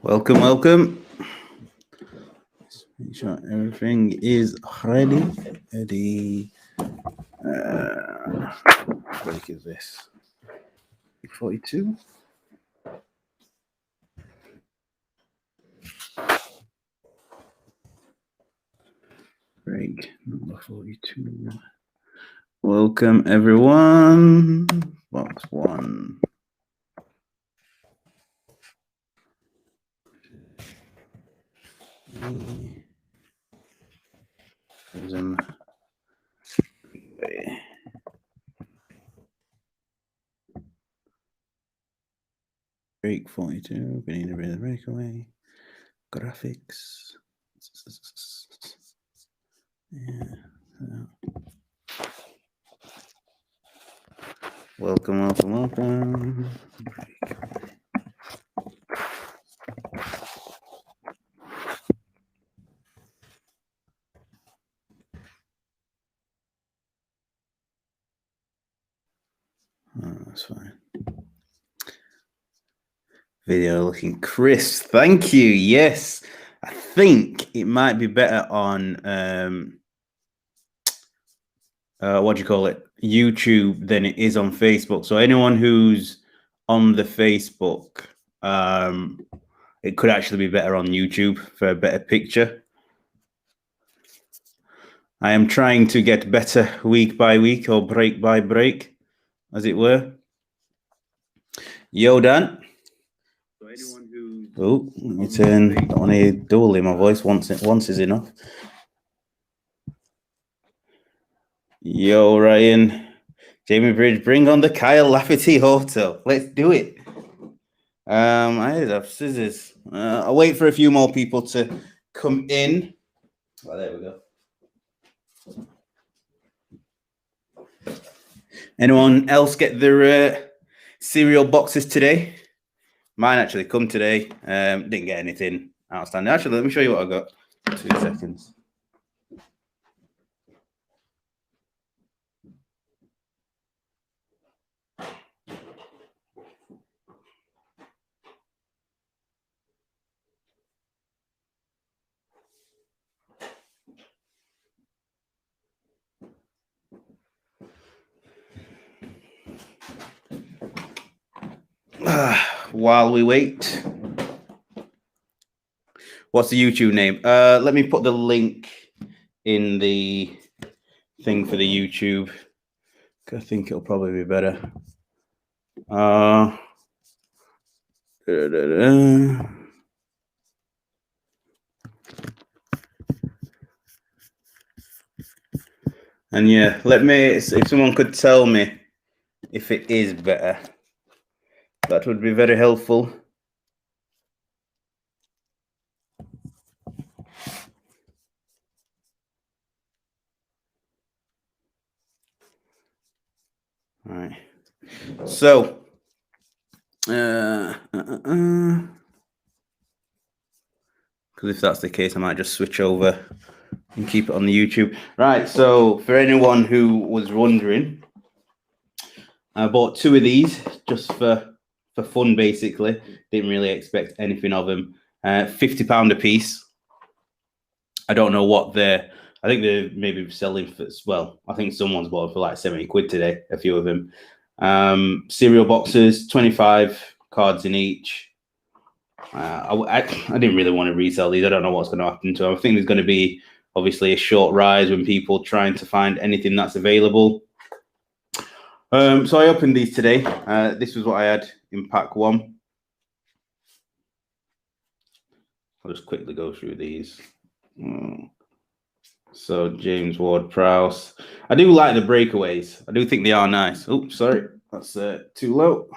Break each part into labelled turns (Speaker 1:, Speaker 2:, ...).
Speaker 1: Welcome, welcome. Let's make sure everything is ready. What break is this? 42. Break number 42. Welcome, everyone. Box one. Prizm. Break 42. Panini Breakaway. Graphics. Yeah. Welcome, welcome, welcome. Oh, that's fine. Video looking crisp. Thank you. Yes. I think it might be better on what do you call it? YouTube than it is on Facebook. So anyone who's on the Facebook, it could actually be better on YouTube for a better picture. I am trying to get better week by week or break by break, as it were. Yo, Dan. So anyone who let me turn. Don't want to dual in my voice. Once is enough. Yo, Ryan. Jamie Bridge, bring on the Kyle Lafferty Auto. Let's do it. I have scissors. I'll wait for a few more people to come in. Oh, there we go. Anyone else get their cereal boxes today? Mine actually come today. Didn't get anything outstanding. Actually, let me show you what I got. 2 seconds. While we wait, what's the YouTube name? Let me put the link in the thing for the YouTube. I think it'll probably be better. And yeah, let me, if someone could tell me if it is better, that would be very helpful. All right. So, because if that's the case, I might just switch over and keep it on the YouTube. Right. So, for anyone who was wondering, I bought 2 of these just for fun, basically. Didn't really expect anything of them. £50 a piece. I don't know what they're. I think they're maybe selling for. Well, I think someone's bought for like 70 quid today. A few of them. Cereal boxes, 25 cards in each. I didn't really want to resell these. I don't know what's going to happen to them. I think there's going to be obviously a short rise when people trying to find anything that's available. So I opened these today. This was what I had in pack 1. I'll just quickly go through these. So James Ward-Prowse. I do like the breakaways. I do think they are nice. Oh, sorry. That's too low.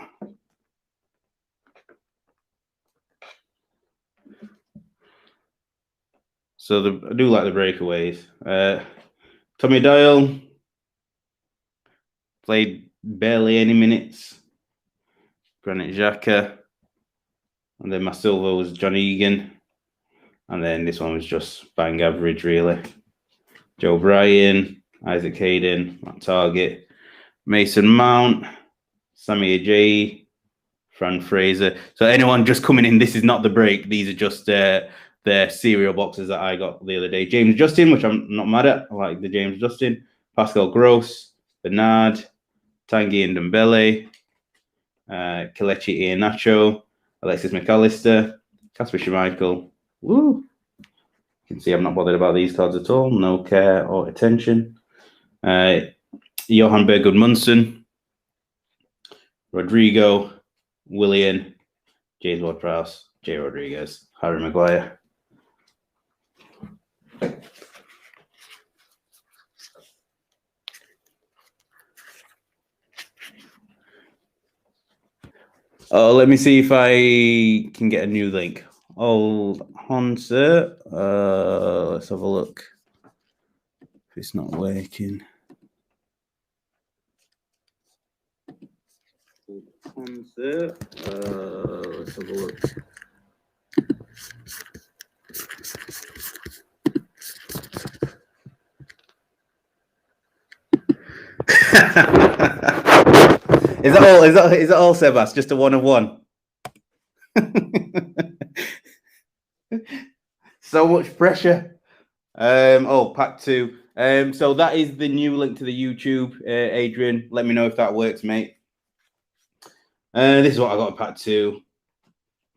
Speaker 1: So I do like the breakaways. Tommy Doyle played barely any minutes. Granit Xhaka. And then my silver was John Egan. And then this one was just bang average, really. Joe Bryan, Isaac Hayden, Matt Target, Mason Mount, Sammy Ajayi, Fran Fraser. So anyone just coming in, this is not the break. These are just the cereal boxes that I got the other day. James Justin, which I'm not mad at. I like the James Justin. Pascal Gross, Bernard, Tanguy and Dembele, Kelechi Iheanacho, Alexis McAllister, Kasper Schmeichel. Woo! You can see I'm not bothered about these cards at all. No care or attention. Johan Berg Gudmundsson, Rodrigo, Willian, James Ward-Prowse, Jay Rodriguez, Harry Maguire. Oh, let me see if I can get a new link. Hold on, sir. Let's have a look. If it's not working. Hold on, sir. Let's have a look. Is that all? Is that all, Sebas? Just a 1 of 1. So much pressure. Oh, pack 2. So that is the new link to the YouTube. Adrian, let me know if that works, mate. This is what I got at pack 2.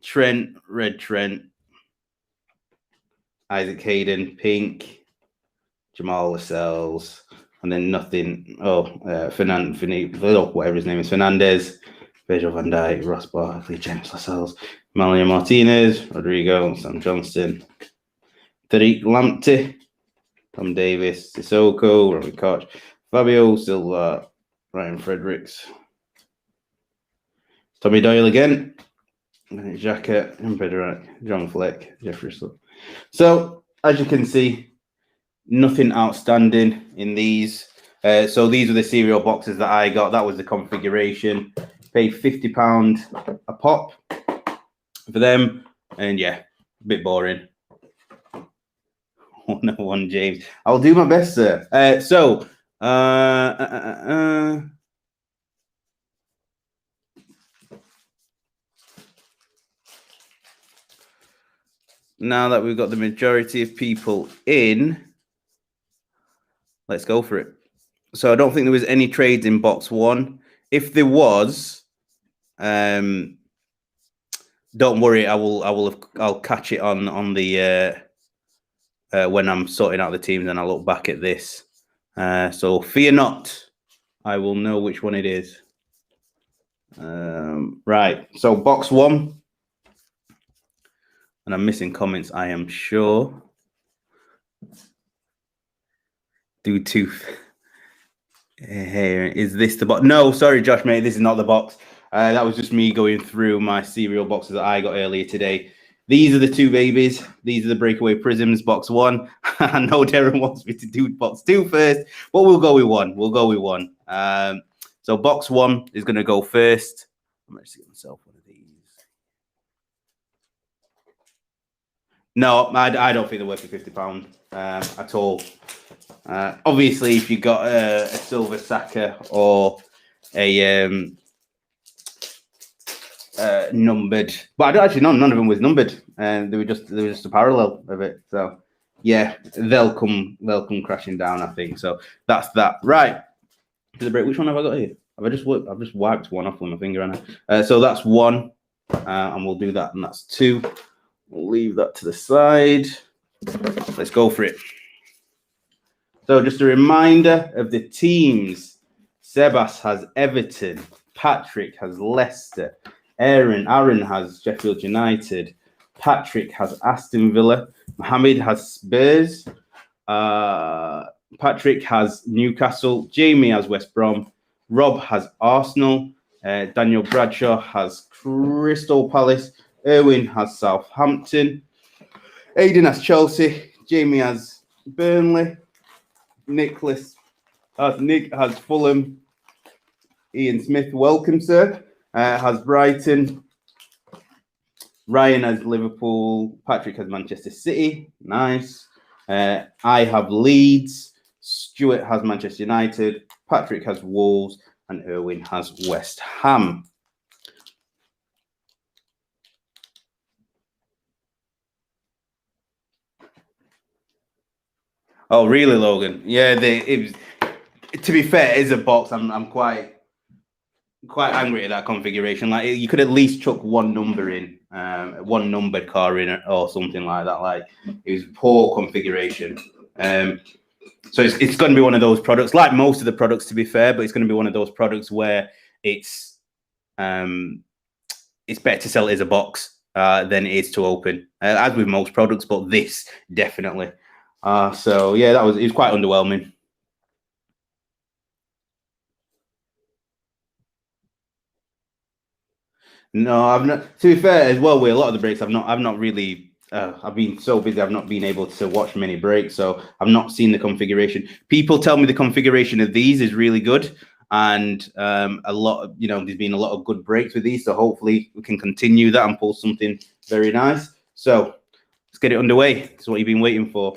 Speaker 1: Trent, red Trent. Isaac Hayden, pink. Jamal Lascelles. And then nothing. Oh, whatever his name is. Fernandez, Virgil van Dijk, Ross Barkley, James Lascelles, Malia Martinez, Rodrigo, Sam Johnston, Tariq Lamptey, Tom Davis, Sissoko, Robbie Koch, Fabio Silva, Ryan Fredericks, Tommy Doyle again, Xhaka, John Fleck, Jeffrey Slow. So, as you can see, nothing outstanding in these. So these are the cereal boxes that I got. That was the configuration. Paid £50 a pop for them. And yeah, a bit boring. 101 James. I'll do my best, sir. Now that we've got the majority of people in, let's go for it. So I don't think there was any trades in box 1. If there was, don't worry. I'll catch it on the when I'm sorting out the teams, and I'll look back at this. So fear not, I will know which one it is. Right. So box 1, and I'm missing comments, I am sure. Do tooth. Here, is this the box? No, sorry, Josh, mate, this is not the box. That was just me going through my cereal boxes that I got earlier today. These are the 2 babies. These are the Breakaway Prizms, box 1. I know Darren wants me to do box 2 first, but we'll go with 1. We'll go with 1. So box 1 is going to go first. I'm going to get myself one of these. No, I don't think they're worth £50 at all. Obviously, if you got a silver Saka or a numbered, but actually none of them was numbered, and they were just a parallel of it. So yeah, they'll come crashing down, I think. So that's that. Right. To the break. Which one have I got here? I've just wiped one off with my finger on it. So that's 1, and we'll do that, and that's 2. We'll leave that to the side. Let's go for it. So just a reminder of the teams. Sebas has Everton. Patrick has Leicester. Aaron has Sheffield United. Patrick has Aston Villa. Mohammed has Spurs. Patrick has Newcastle. Jamie has West Brom. Rob has Arsenal. Daniel Bradshaw has Crystal Palace. Erwin has Southampton. Aidan has Chelsea. Jamie has Burnley. Nick has Fulham. Ian Smith, welcome, sir. Has Brighton. Ryan has Liverpool. Patrick has Manchester City. Nice. I have Leeds. Stuart has Manchester United. Patrick has Wolves. And Erwin has West Ham. Oh, really, Logan? Yeah, it was. To be fair, it is a box. I'm quite angry at that configuration. Like, you could at least chuck one number in, one numbered car in, or something like that. Like, it was poor configuration. So it's going to be one of those products, like most of the products, to be fair, but it's going to be one of those products where it's better to sell it as a box than it is to open, as with most products, but this definitely. So yeah, it was quite underwhelming. No, I've not. To be fair, as well, with a lot of the breaks, I've not really. I've been so busy, I've not been able to watch many breaks, so I've not seen the configuration. People tell me the configuration of these is really good, and a lot of, there's been a lot of good breaks with these, so hopefully we can continue that and pull something very nice. So let's get it underway. It's what you've been waiting for.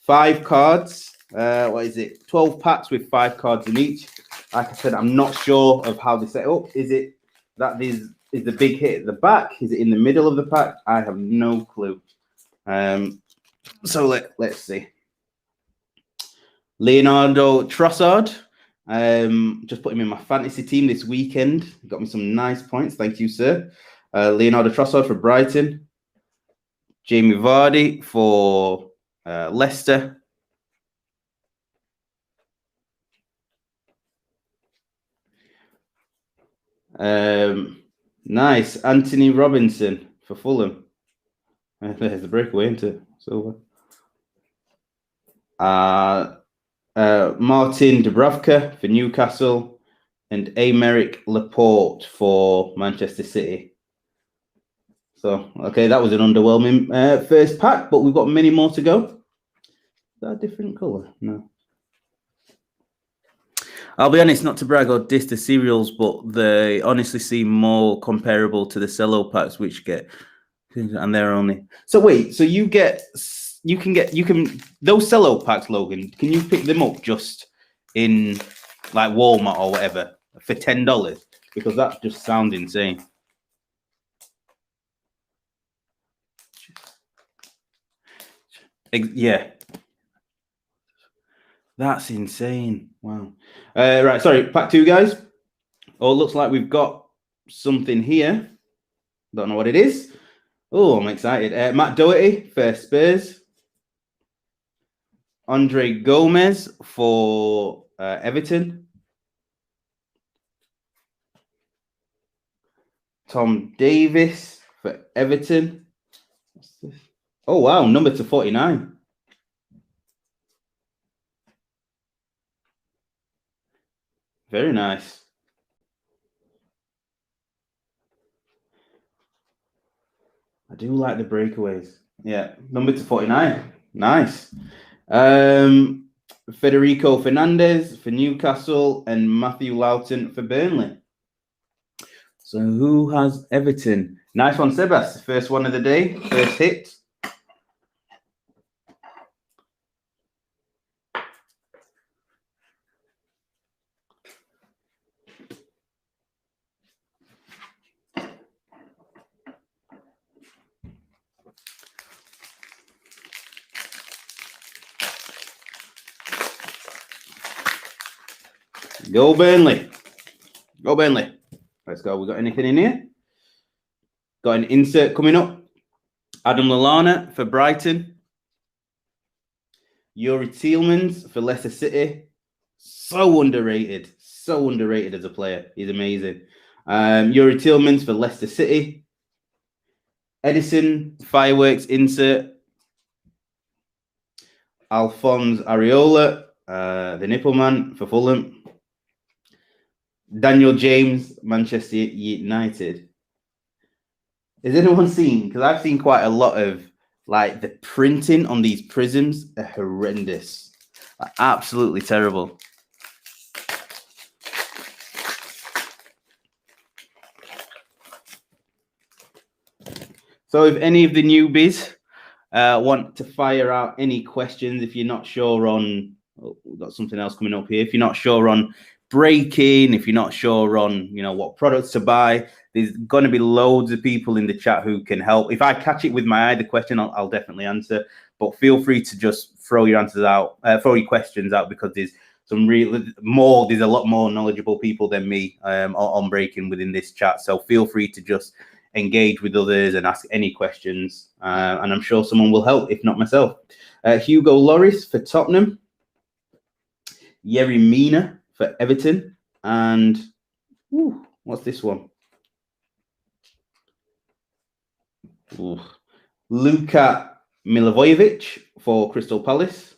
Speaker 1: 5 cards. What is it? 12 packs with 5 cards in each. Like I said, I'm not sure of how they set up. Is it that is the big hit at the back? Is it in the middle of the pack? I have no clue. So let's see. Leonardo Trossard. Just put him in my fantasy team this weekend. Got me some nice points. Thank you, sir. Leonardo Trossard for Brighton. Jamie Vardy for Leicester. Nice. Anthony Robinson for Fulham. There's the breakaway, isn't it? Silver. Martin Dubravka for Newcastle and Aymeric Laporte for Manchester City. So, okay, that was an underwhelming first pack, but we've got many more to go. Is that a different colour? No. I'll be honest, not to brag or diss the cereals, but they honestly seem more comparable to the cello packs, which get, and they're only. So wait, so you can those cello packs, Logan. Can you pick them up just in like Walmart or whatever for $10? Because that just sounds insane. Yeah, that's insane. Wow. Right, sorry, pack 2, guys. Oh, looks like we've got something here. Don't know what it is. Oh, I'm excited. Matt Doherty for Spurs. Andre Gomez for Everton. Tom Davis for Everton. What's this? Oh, wow, number to 49. Very nice. I do like the breakaways. Yeah, number to 49. Nice. Federico Fernandez for Newcastle and Matthew Loughton for Burnley. So who has Everton? Nice one, Sebas. First one of the day. First hit. Go Burnley. Go Burnley. Let's go. We got anything in here? Got an insert coming up. Adam Lallana for Brighton. Yuri Tielemans for Leicester City. So underrated. So underrated as a player. He's amazing. Yuri Tielemans for Leicester City. Edison Fireworks insert. Alphonse Areola, the Nippleman for Fulham. Daniel James, Manchester United. Has anyone seen? Because I've seen quite a lot of like the printing on these Prizms are horrendous, absolutely terrible. So if any of the newbies want to fire out any questions, if you're not sure on, we've got something else coming up here. If you're not sure on breaking, if you're not sure on, what products to buy, there's going to be loads of people in the chat who can help. If I catch it with my eye, the question, I'll definitely answer. But feel free to just throw your answers out, throw your questions out, because there's there's a lot more knowledgeable people than me on breaking within this chat. So feel free to just engage with others and ask any questions, and I'm sure someone will help, if not myself. Hugo Lloris for Tottenham, Yerry Mina for Everton, and what's this one? Luka Milivojevic for Crystal Palace,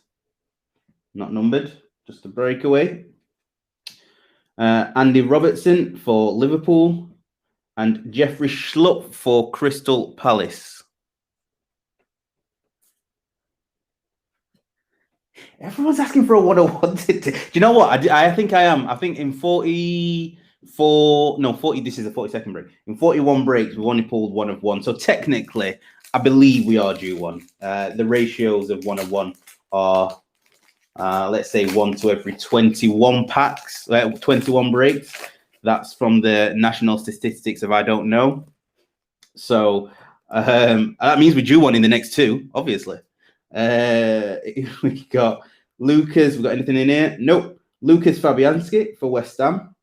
Speaker 1: not numbered, just a breakaway. Andy Robertson for Liverpool, and Jeffrey Schlupp for Crystal Palace. Everyone's asking for a 101. Do you know what? I think I am. I think in 40, this is the 42nd break. In 41 breaks, we've only pulled 1 of 1. So technically, I believe we are due one. The ratios of 1 of 1 are, let's say, 1 to every 21 packs, 21 breaks. That's from the national statistics of I don't know. So that means we're due one in the next 2, obviously. We got Lucas. We got anything in here? Nope. Lucas Fabianski for West Ham.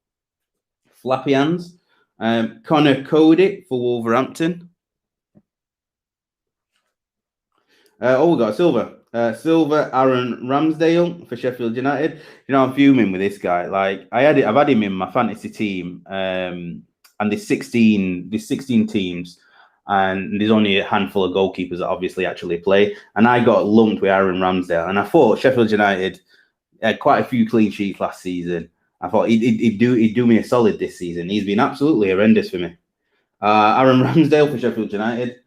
Speaker 1: Flappy hands. Connor Cody for Wolverhampton. We got a silver. Silver Aaron Ramsdale for Sheffield United. I'm fuming with this guy. Like I've had him in my fantasy team, and there's 16 teams. And there's only a handful of goalkeepers that obviously actually play. And I got lumped with Aaron Ramsdale. And I thought Sheffield United had quite a few clean sheets last season. I thought he'd do me a solid this season. He's been absolutely horrendous for me. Aaron Ramsdale for Sheffield United.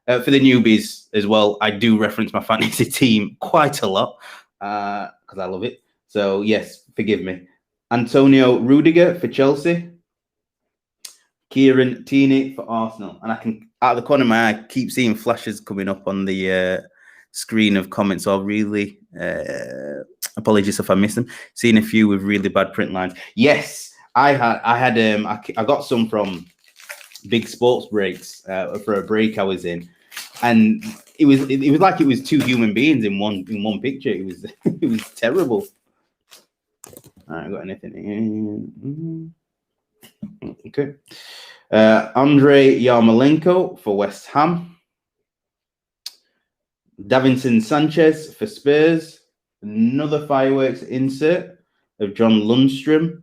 Speaker 1: For the newbies as well, I do reference my fantasy team quite a lot because I love it. So, yes, forgive me. Antonio Rudiger for Chelsea. Kieran Tierney for Arsenal. And I can, out of the corner of my eye, keep seeing flashes coming up on the screen of comments. So I'll really apologies if I miss them. Seeing a few with really bad print lines. Yes, I got some from Big Sports Breaks for a break I was in, and it was like it was 2 human beings in one picture. It was it was terrible. All right, got anything here? Okay. Andrei Yarmolenko for West Ham. Davinson Sanchez for Spurs. Another fireworks insert of John Lundstrom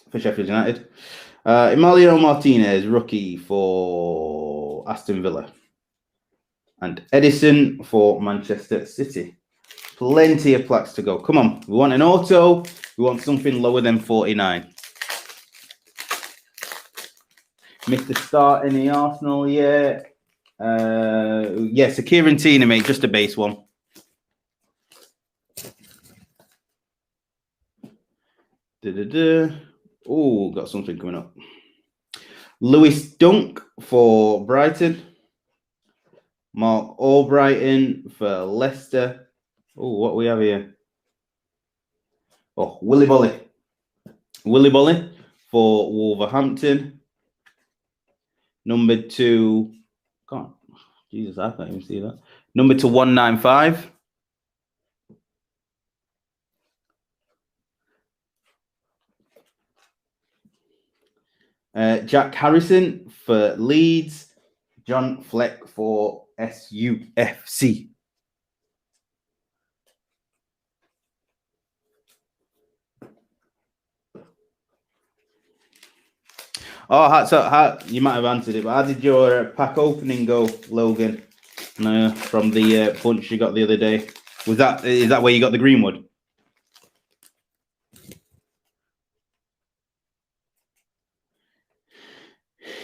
Speaker 1: for Sheffield United. Emiliano Martinez, rookie for Aston Villa. And Edison for Manchester City. Plenty of plaques to go. Come on. We want an auto. We want something lower than 49. Mr. Start in the Arsenal, yeah. So Kieran Tierney, mate, just a base one. Oh, got something coming up. Lewis Dunk for Brighton. Mark Albrighton for Leicester. Oh, what we have here? Oh, Willy Bolly. Willy Bolly for Wolverhampton. Number 2. God, Jesus, I can't even see that. Number 2,195. Jack Harrison for Leeds. John Fleck for SUFC. Oh, so you might have answered it, but how did your pack opening go, Logan? From the punch you got the other day. Is that where you got the Greenwood?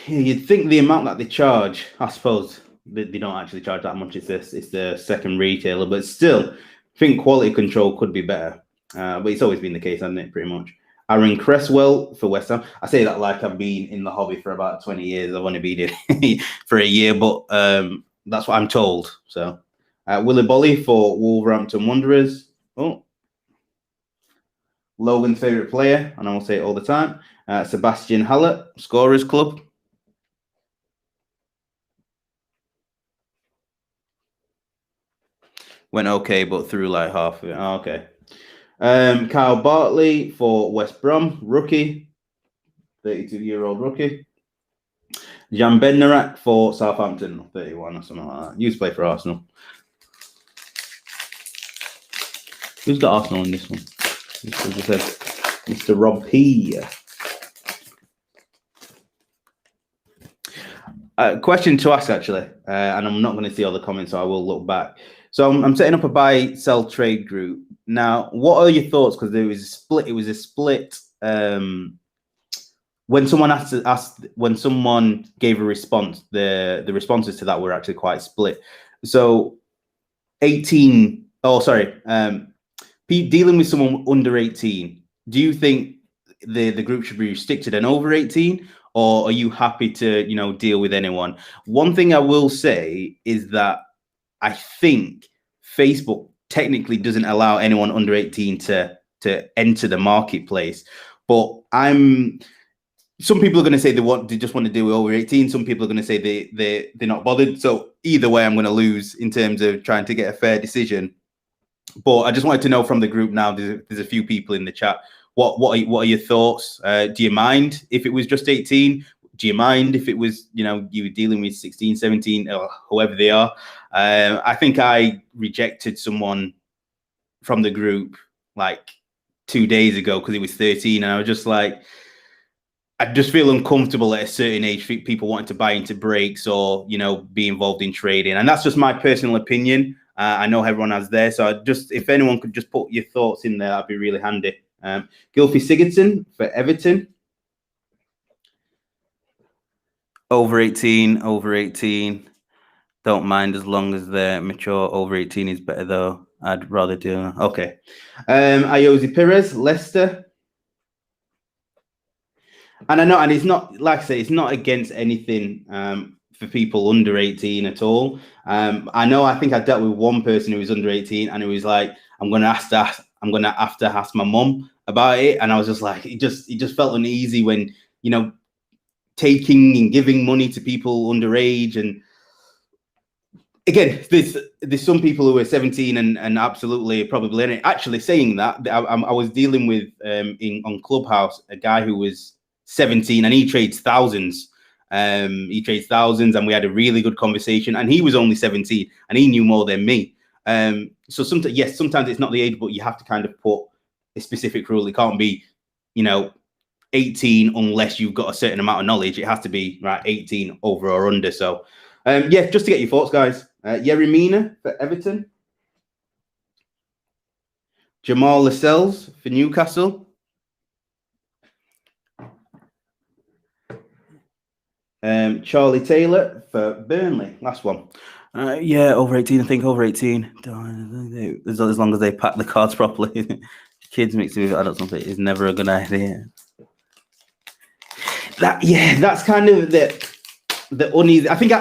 Speaker 1: Yeah, you'd think the amount that they charge, I suppose they don't actually charge that much. It's the second retailer, but still, I think quality control could be better. But it's always been the case, hasn't it? Pretty much. Aaron Cresswell for West Ham. I say that like I've been in the hobby for about 20 years. I've only been in for a year, but that's what I'm told. So, Willy Bolly for Wolverhampton Wanderers. Oh, Logan's favourite player, and I will say it all the time, Sebastian Haller, Scorers Club. Went okay, but threw like half of it. Oh, okay. Kyle Bartley for West Brom, rookie, 32-year-old rookie. Jan Bednarak for Southampton, 31 or something like that. Used to play for Arsenal. Who's got Arsenal in this one? Mr. Rob P. Question to ask, actually, and I'm not going to see all the comments, so I will look back. So I'm setting up a buy, sell, trade group. Now, what are your thoughts? Because there was a split. It was a split. When someone when someone gave a response, the responses to that were actually quite split. So 18. Oh, sorry. Dealing with someone under 18. Do you think the group should be restricted and over 18? Or are you happy to, deal with anyone? One thing I will say is that I think Facebook technically doesn't allow anyone under 18 to enter the marketplace. But some people are going to say they just want to deal with over 18. Some people are going to say they're not bothered. So either way, I'm going to lose in terms of trying to get a fair decision. But I just wanted to know from the group now, there's a few people in the chat. What are your thoughts? Do you mind if it was just 18? Do you mind if it was, you were dealing with 16, 17, or whoever they are? I think I rejected someone from the group like 2 days ago because it was 13. And I was just like, I just feel uncomfortable at a certain age, people wanting to buy into breaks or, be involved in trading. And that's just my personal opinion. I know everyone has theirs. So if anyone could just put your thoughts in there, that'd be really handy. Gylfi Sigurdsson for Everton. Over 18. Don't mind as long as they're mature. Over 18 is better though. I'd rather do. Okay. Ayoze Perez, Leicester. And I know, and it's not, like I say, it's not against anything for people under 18 at all. I think I dealt with one person who was under 18 and it was like, I'm going to have to ask my mum about it. And I was just like, it just felt uneasy when, taking and giving money to people underage. And again, there's some people who are 17 and absolutely probably actually saying that. I was dealing with on Clubhouse a guy who was 17 and he trades thousands. And we had a really good conversation. And he was only 17 and he knew more than me. So sometimes it's not the age, but you have to kind of put a specific rule. It can't be, 18 unless you've got a certain amount of knowledge. It has to be right 18 over or under. So just to get your thoughts, guys. Yerry Mina for Everton. Jamal Lascelles for Newcastle. Charlie Taylor for Burnley. Last one. Over 18. I think over 18. As long as they pack the cards properly. Kids mixed with adults is never a good idea. That's kind of the uneasy. I think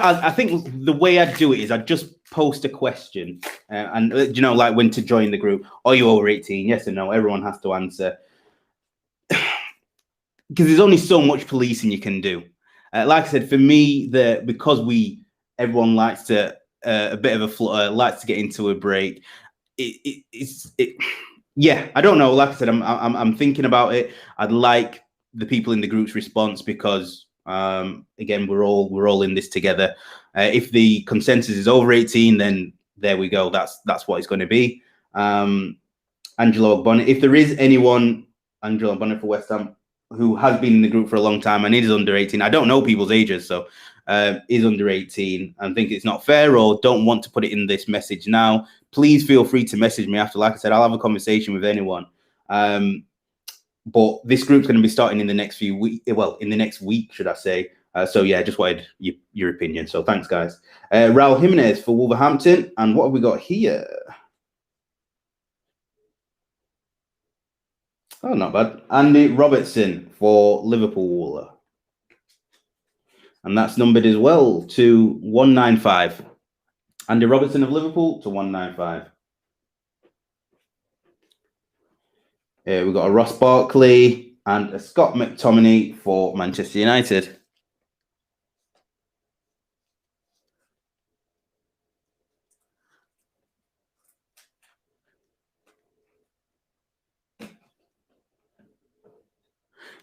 Speaker 1: the way I'd do it is I'd just post a question and like when to join the group. Are you over 18? Yes or no? Everyone has to answer. Because there's only so much policing you can do. Like I said, for me, because everyone likes to a bit of a flutter, likes to get into a break. I don't know. Like I said, I'm thinking about it. I'd like the people in the group's response because again, we're all in this together. If the consensus is over 18, then there we go. That's what it's going to be. Angelo Ogbonna. If there is anyone, Angelo Ogbonna for West Ham, who has been in the group for a long time and is under 18. I don't know people's ages, so is under 18 and think it's not fair or don't want to put it in this message now, please feel free to message me after. Like I said, I'll have a conversation with anyone. But this group's going to be starting in the next few weeks. Well, in the next week, should I say. So yeah, just wanted your opinion. So thanks, guys. Raul Jimenez for Wolverhampton. And what have we got here? Oh, not bad. Andy Robertson for Liverpool. And that's numbered as well to 195. Andy Robertson of Liverpool to 195. We've got a Ross Barkley and a Scott McTominay for Manchester United.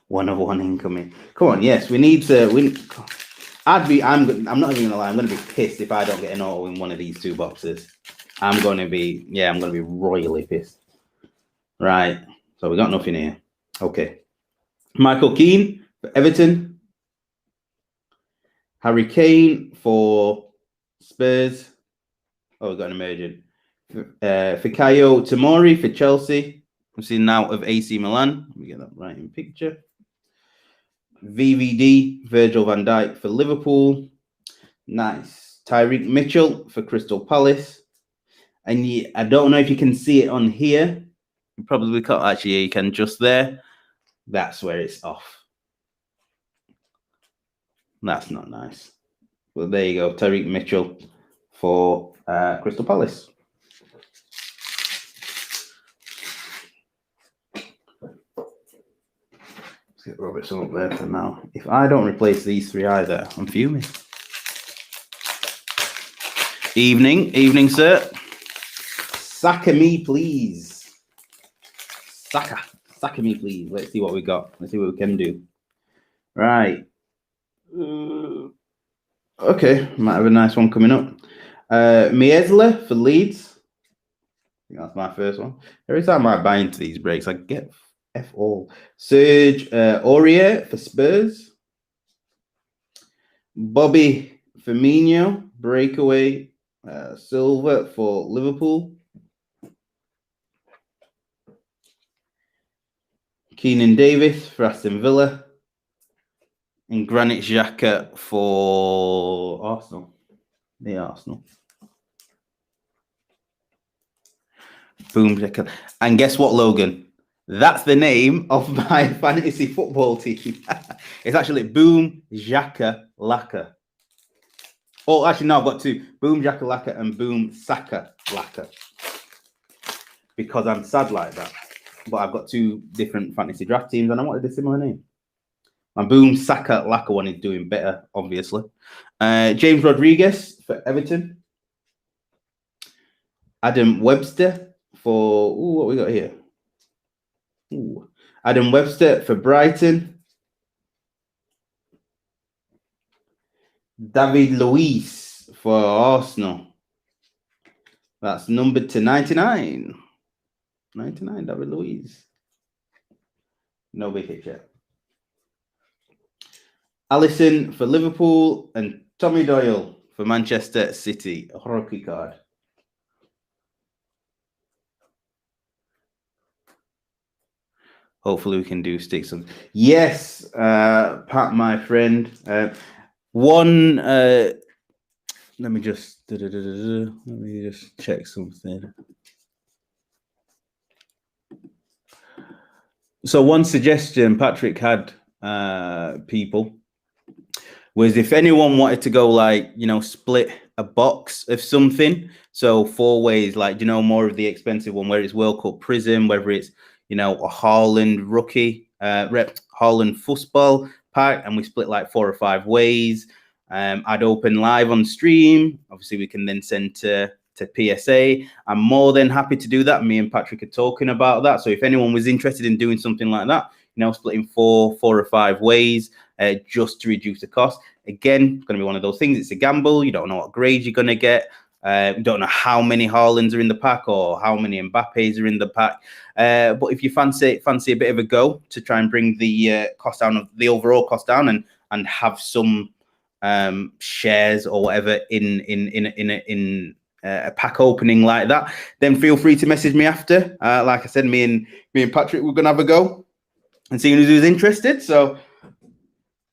Speaker 1: One of one incoming. Come on, yes, we need to win. I'm not even gonna lie, I'm gonna be pissed if I don't get an auto in one of these two boxes. I'm gonna be royally pissed. Right. So we got nothing here. Okay. Michael Keane for Everton. Harry Kane for Spurs. Oh, we've got an emergent. Fikayo Tomori for Chelsea. I'm seeing now of AC Milan. Let me get that right in picture. VVD, Virgil van Dijk for Liverpool. Nice. Tyreek Mitchell for Crystal Palace. And I don't know if you can see it on here. You probably can't. Actually, you can just there. That's where it's off. That's not nice. Well, there you go. Tyreek Mitchell for Crystal Palace. Let's get Robertson up there for now. If I don't replace these three either, I'm fuming. Evening, sir. Saka me, please. Saka me, please. Let's see what we got. Let's see what we can do. Right. Okay, might have a nice one coming up. Miesler for Leeds. I think that's my first one. Every time I buy into these breaks, I get F all. Serge Aurier for Spurs. Bobby Firmino, Breakaway, Silver for Liverpool. Keenan Davis for Aston Villa. And Granit Xhaka for Arsenal. The Arsenal. Boom Xhaka. And guess what, Logan? That's the name of my fantasy football team. It's actually Boom Xhaka Laka. Oh, actually, no, I've got two. Boom Xhaka Laka and Boom Saka Laka. Because I'm sad like that. But I've got two different fantasy draft teams and I wanted a similar name. My Boom Saka Laka one is doing better, obviously. James Rodriguez for Everton. Adam Webster for... Ooh, what we got here? Ooh. Adam Webster for Brighton. David Luiz for Arsenal. That's numbered to 99. 99, David Luiz. No big hit yet. Alisson for Liverpool and Tommy Doyle for Manchester City. A rookie card. Hopefully we can do sticks of. Yes, Pat, my friend. Let me just check something. So one suggestion Patrick had, people, was if anyone wanted to go like, split a box of something. So 4 ways, like, more of the expensive one where it's World Cup Prizm, whether it's, a Haaland rookie, Haaland football pack, and we split like 4 or 5 ways. I'd open live on stream. Obviously, we can then send to PSA. I'm more than happy to do that. Me and Patrick are talking about that. So if anyone was interested in doing something like that, splitting 4 or 5 ways, just to reduce the cost. Again, it's going to be one of those things. It's a gamble. You don't know what grade you're going to get. You don't know how many Haalands are in the pack or how many Mbappes are in the pack. But if you fancy a bit of a go to try and bring the cost down, of the overall cost down, and have some shares or whatever in a pack opening like that, then feel free to message me after. Like I said, me and Patrick, we're gonna have a go and see who's interested. So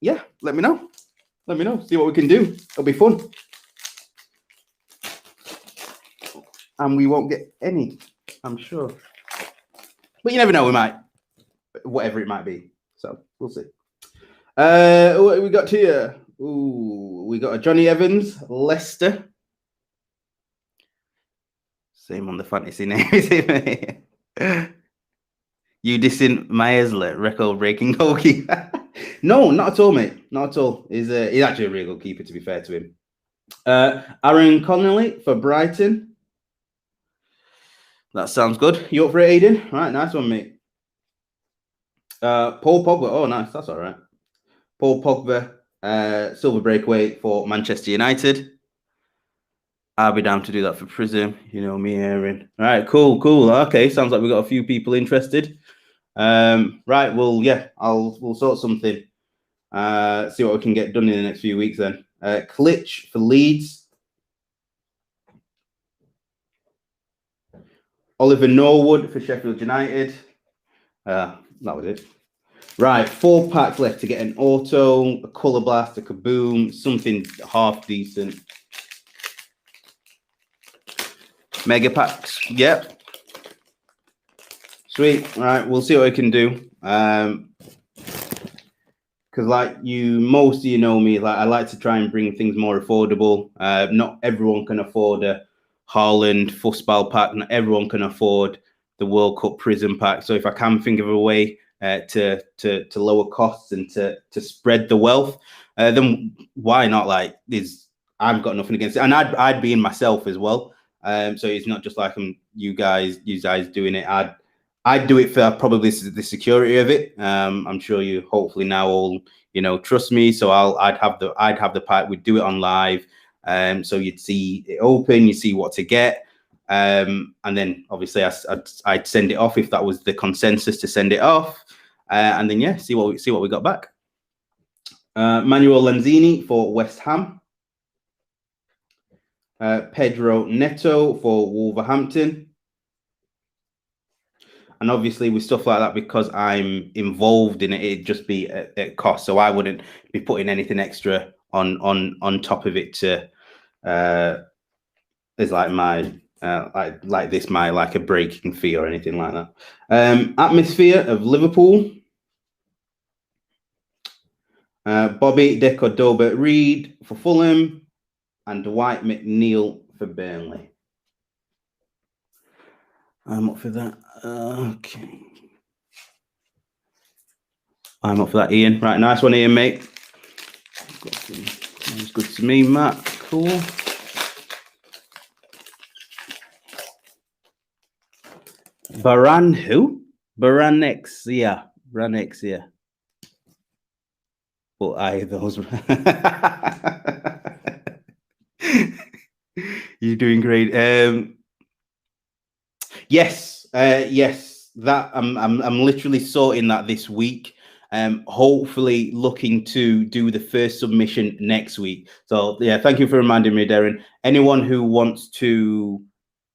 Speaker 1: yeah, let me know. See what we can do. It'll be fun. And we won't get any, I'm sure. But you never know, we might. Whatever it might be. So we'll see. What we got here? Ooh, we got a Johnny Evans, Leicester. Same on the fantasy name. You dissing Maesler, record-breaking goalkeeper? No, not at all, mate. Not at all. He's actually a really good keeper, to be fair to him. Aaron Connolly for Brighton. That sounds good. You up for it, Aiden? All right, nice one, mate. Paul Pogba. Oh, nice. That's all right. Paul Pogba, silver breakaway for Manchester United. I'll be down to do that for Prizm. You know me, Aaron. All right, cool. Okay, sounds like we've got a few people interested. Right, well, yeah, we'll sort something. See what we can get done in the next few weeks then. Klitsch for Leeds. Oliver Norwood for Sheffield United. That was it. Right, 4 packs left to get an auto, a colour blast, a kaboom, something half decent. Mega packs. Yep. Sweet. All right, we'll see what we can do. Because like most of you know me, like I like to try and bring things more affordable. Not everyone can afford a Haaland Fussball pack. Not everyone can afford the World Cup Prizm pack. So if I can think of a way to lower costs and to spread the wealth, then why not? Like, I've got nothing against it, and I'd be in myself as well. So it's not just like you guys doing it. I'd do it for probably the security of it. I'm sure you hopefully now all trust me. So I'd have the pack. We'd do it on live. So you'd see it open, you see what to get, and then obviously I'd send it off if that was the consensus to send it off, and then yeah, see what we got back. Manuel Lanzini for West Ham. Pedro Neto for Wolverhampton. And obviously with stuff like that, because I'm involved in it, it'd just be at cost. So I wouldn't be putting anything extra on top of it to as like my like this, my like a breaking fee or anything like that. Atmosphere of Liverpool. Bobby De Cordova-Reid for Fulham, and Dwight McNeil for Burnley. I'm up for that. Okay. I'm up for that, Ian. Right, nice one, Ian, mate. Sounds good to me, Matt. Cool. Baran who? Baranexia. Baranexia. Well, those. You're doing great. Yes. That I'm literally sorting that this week. Hopefully looking to do the first submission next week. So yeah, thank you for reminding me, Darren. Anyone who wants to,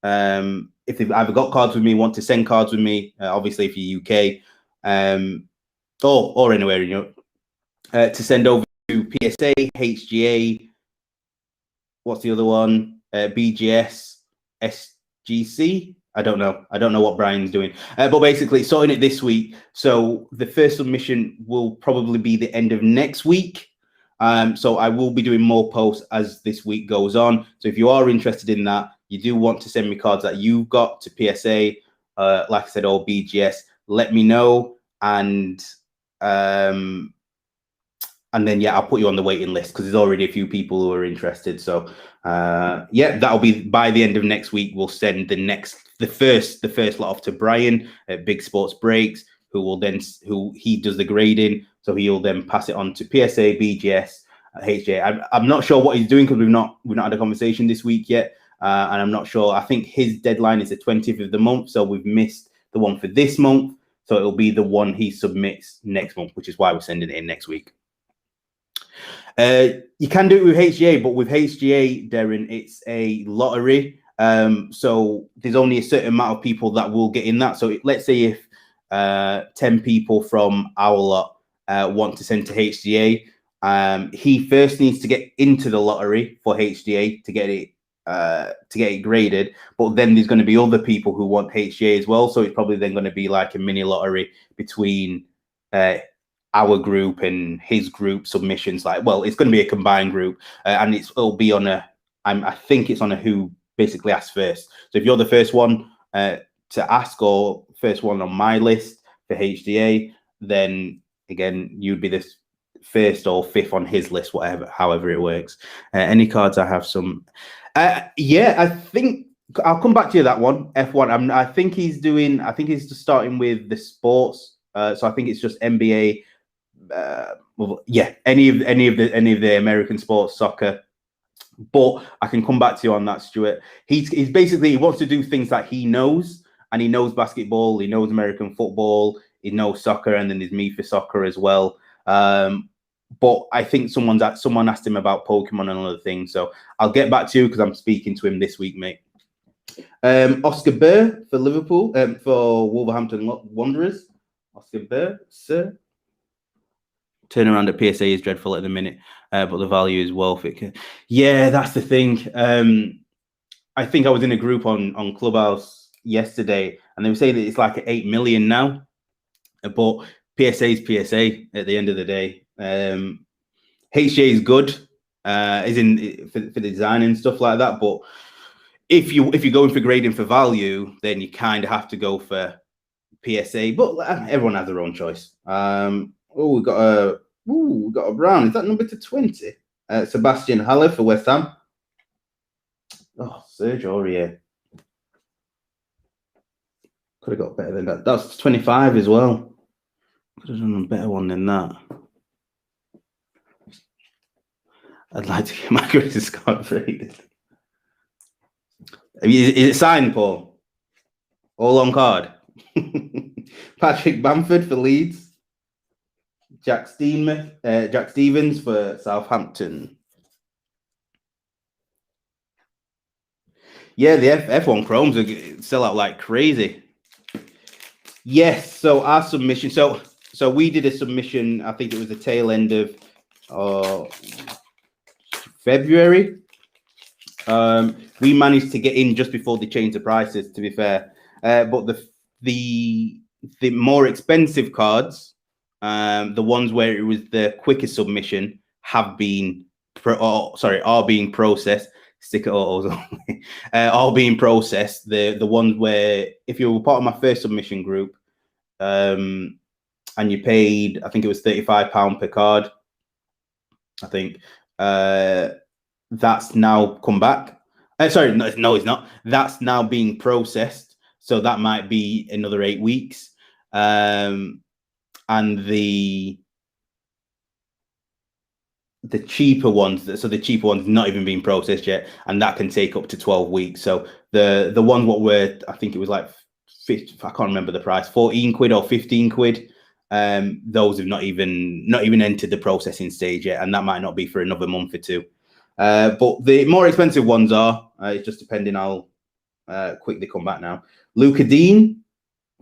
Speaker 1: if they've either got cards with me, want to send cards with me, obviously if you're UK, or anywhere in Europe, to send over to PSA, HGA, what's the other one? BGS, SGC. I don't know what Brian's doing, but basically sorting it this week. So the first submission will probably be the end of next week. So I will be doing more posts as this week goes on. So if you are interested in that, you do want to send me cards that you've got to PSA, like I said, or BGS, let me know. And then yeah, I'll put you on the waiting list because there's already a few people who are interested. So yeah, that'll be by the end of next week. We'll send the first lot off to Brian at Big Sports Breaks, who he does the grading. So he'll then pass it on to PSA, BGS, HJ. I'm not sure what he's doing because we've not had a conversation this week yet, and I'm not sure. I think his deadline is the 20th of the month, so we've missed the one for this month. So it'll be the one he submits next month, which is why we're sending it in next week. You can do it with HGA, but with HGA, Darren, it's a lottery. So there's only a certain amount of people that will get in that. So let's say if 10 people from our lot want to send to HGA, he first needs to get into the lottery for HGA to get it graded. But then there's going to be other people who want HGA as well. So it's probably then going to be like a mini lottery between our group and his group submissions. Like, well, it's going to be a combined group, and it'll be on I think it's on a who basically asks first. So if you're the first one to ask, or first one on my list for HDA, then again, you'd be this first or fifth on his list, however it works. Any cards I have some. Yeah, I think I'll come back to you that one. F1. I think he's just starting with the sports. So I think it's just NBA. Yeah, any of the American sports, soccer. But I can come back to you on that, Stuart. He's basically, he wants to do things that he knows, and he knows basketball, he knows American football, he knows soccer, and then there's me for soccer as well. But I think someone asked him about Pokemon and other things, so I'll get back to you because I'm speaking to him this week, mate. Oscar Burr for Liverpool, for Wolverhampton Wanderers. Oscar Burr, sir. Turnaround at PSA is dreadful at the minute, but the value is well fit. Yeah, that's the thing. I think I was in a group on Clubhouse yesterday, and they were saying that it's like 8 million now. But PSA is PSA at the end of the day. HJ is good, is in for the design and stuff like that. But if you're going for grading for value, then you kind of have to go for PSA. But everyone has their own choice. We've got a brown. Is that number to 20? Sebastian Haller for West Ham. Oh, Serge Aurier. Could have got better than that. That's 25 as well. Could have done a better one than that. I'd like to get my greatest card rated. Is it signed, Paul? All on card. Patrick Bamford for Leeds. Jack Stevens for Southampton. Yeah, the F1 Chromes are sell out like crazy. Yes, so our submission. So we did a submission. I think it was the tail end of February. We managed to get in just before they changed the prices, to be fair. But the more expensive cards, the ones where it was the quickest submission, are being processed. Sticker autos only, all being processed. The ones where, if you were part of my first submission group, and you paid, I think it was £35 per card. I think that's now come back. Sorry, no, it's not. That's now being processed, so that might be another 8 weeks. And the cheaper ones, not even being processed yet, and that can take up to 12 weeks. So the ones what were, I think it was like 50, I can't remember the price, 14 quid or 15 quid. Those have not even entered the processing stage yet, and that might not be for another month or two. But the more expensive ones are, it's just depending how quick they come back now. Luca Dean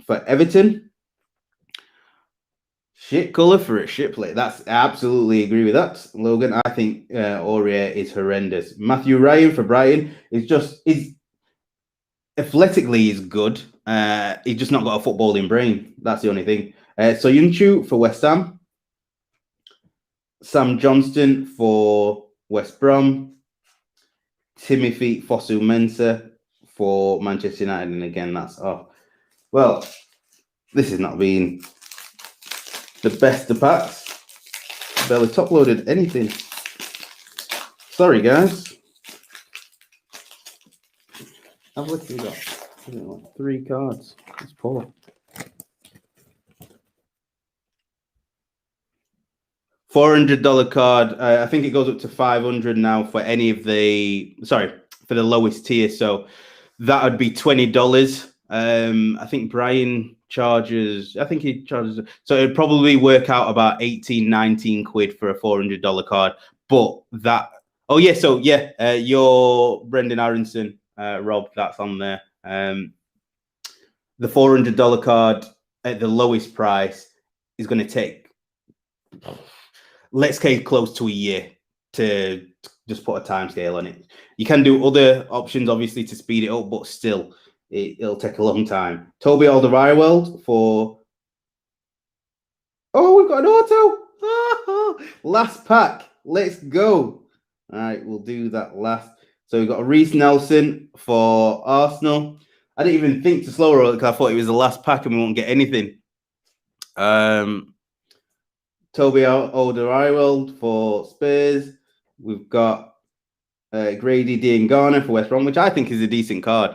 Speaker 1: for Everton. Shit colour for a shit plate. I absolutely agree with that, Logan. I think Aurier is horrendous. Matthew Ryan for Brighton is athletically is good. He's just not got a footballing brain. That's the only thing. So Yunchu for West Ham. Sam Johnston for West Brom. Timothy Fosu-Mensah for Manchester United. And again, that's well, this has not been the best of packs. Barely top loaded anything. Sorry, guys. I've literally got 3 cards. It's poor. $400 card. I think it goes up to $500 now for any of the. Sorry, for the lowest tier. So that would be $20. I think Brian charges. I think he charges. So it'd probably work out about 18, 19 quid for a $400 card. But that. Oh yeah. So yeah, your Brendan Aronson, Rob. That's on there. The $400 card at the lowest price is going to take, let's say, close to a year to just put a time scale on it. You can do other options, obviously, to speed it up, but still, it'll take a long time. Toby Alderweireld for... Oh, we've got an auto! Last pack. Let's go. All right, we'll do that last. So we've got a Reece Nelson for Arsenal. I didn't even think to slow roll it because I thought it was the last pack and we won't get anything. Toby Alderweireld for Spurs. We've got Grady Diangana for West Brom, which I think is a decent card.